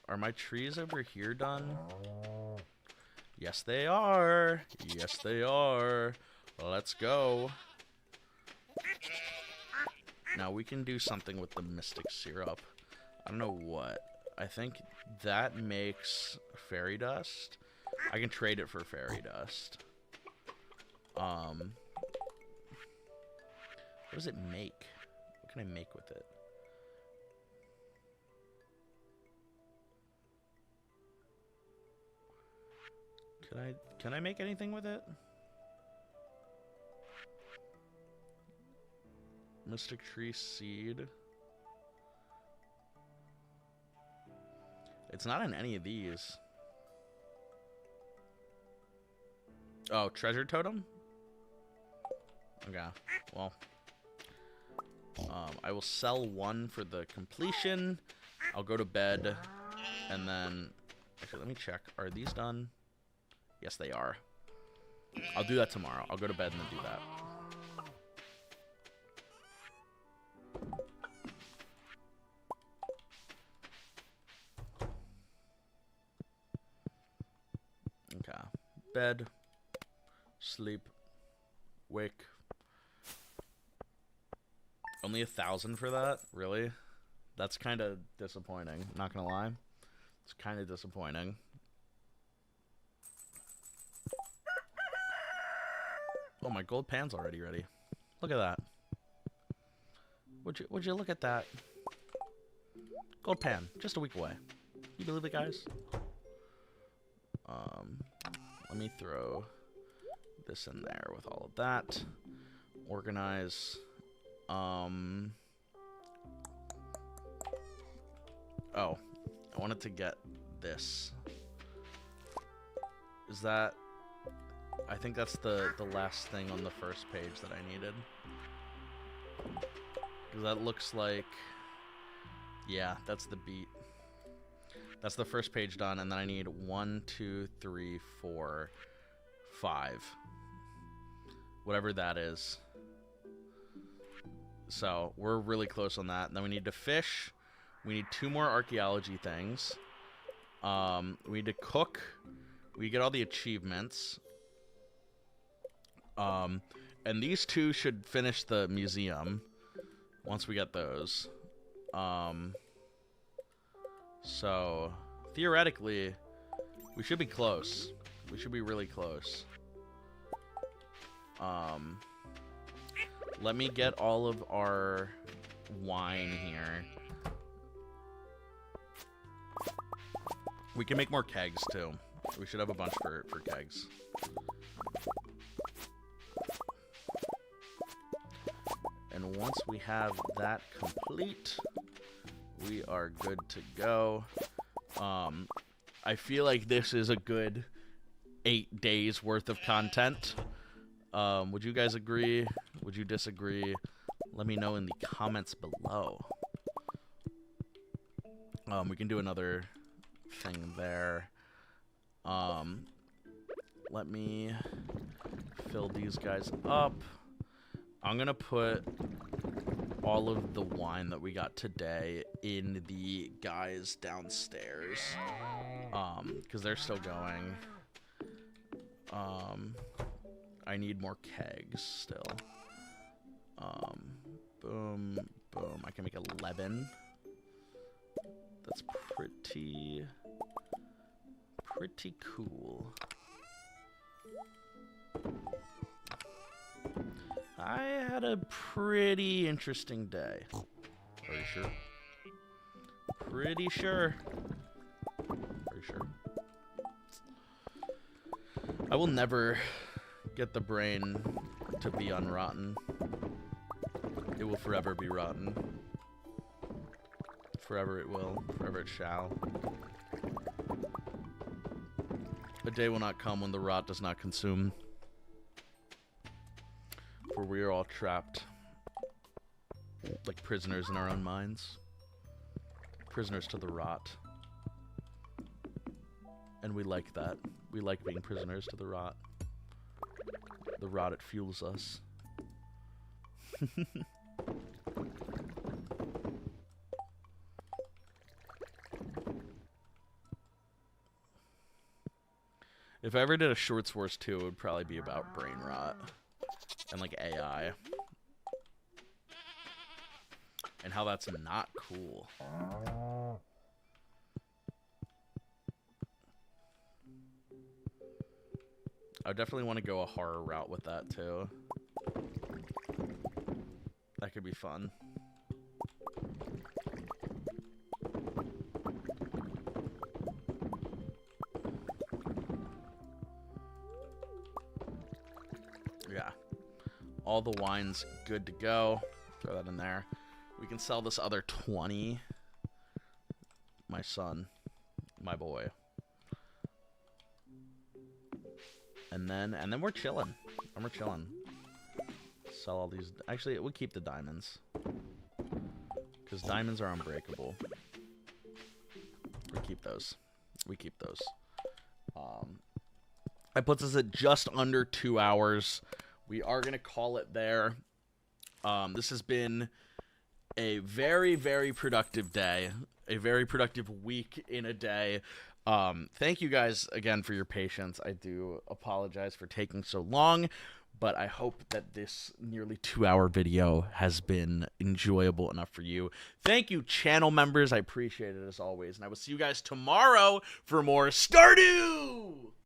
Are my trees over here done? Yes, they are. Yes, they are. Let's go. Now we can do something with the mystic syrup. I don't know what. I think that makes fairy dust. I can trade it for fairy dust. What does it make? What can I make with it? Can I make anything with it? Mystic tree seed. It's not in any of these. Oh, treasure totem? Okay. Well, I will sell 1 for the completion. I'll go to bed, and then actually let me check. Are these done? Yes, they are. I'll do that tomorrow. I'll go to bed and then do that. Okay. Bed. Sleep. Wake. Only 1,000 for that? Really? That's kind of disappointing. Not gonna lie. It's kind of disappointing. Oh, my gold pan's already ready. Look at that. Would you look at that? Gold pan, just a week away. You believe it, guys? Let me throw this in there with all of that. Organize. Oh, I wanted to get this. Is that... I think that's the last thing on the first page that I needed. Because that looks like... Yeah, that's the beat. That's the first page done, and then I need 1, 2, 3, 4, 5. Whatever that is. So, we're really close on that. And then we need to fish. We need 2 more archaeology things. We need to cook. We get all the achievements. And these 2 should finish the museum once we get those. So, theoretically, We should be close. We should be really close. Let me get all of our wine here. We can make more kegs, too. We should have a bunch for kegs. And once we have that complete, we are good to go. I feel like this is a good 8 days worth of content. Would you guys agree? Would you disagree? Let me know in the comments below. We can do another thing there. Let me fill these guys up. I'm gonna put all of the wine that we got today in the guys downstairs, because they're still going. I need more kegs still. Boom, boom. I can make 11. That's pretty cool. I had a pretty interesting day. Are you sure? Pretty sure. Are you sure? I will never get the brain to be unrotten. It will forever be rotten. Forever it will. Forever it shall. A day will not come when the rot does not consume. For we are all trapped like prisoners in our own minds. Prisoners to the rot. And we like that. We like being prisoners to the rot. The rot, it fuels us. If I ever did a Shorts Wars 2, it would probably be about brain rot. And, like, AI. And how that's not cool. I definitely want to go a horror route with that, too. That could be fun. Yeah. All the wine's good to go. Throw that in there. We can sell this other 20. My son. My boy. And then we're chilling. And we're chilling. Sell all these. Actually, we'll keep the diamonds. Because diamonds are unbreakable. We keep those. We keep those. That puts us at just under 2 hours. We are going to call it there. This has been a very, very productive day. A very productive week in a day. Thank you guys again for your patience. I do apologize for taking so long, but I hope that this nearly 2-hour video has been enjoyable enough for you. Thank you, channel members. I appreciate it as always, and I will see you guys tomorrow for more Stardew!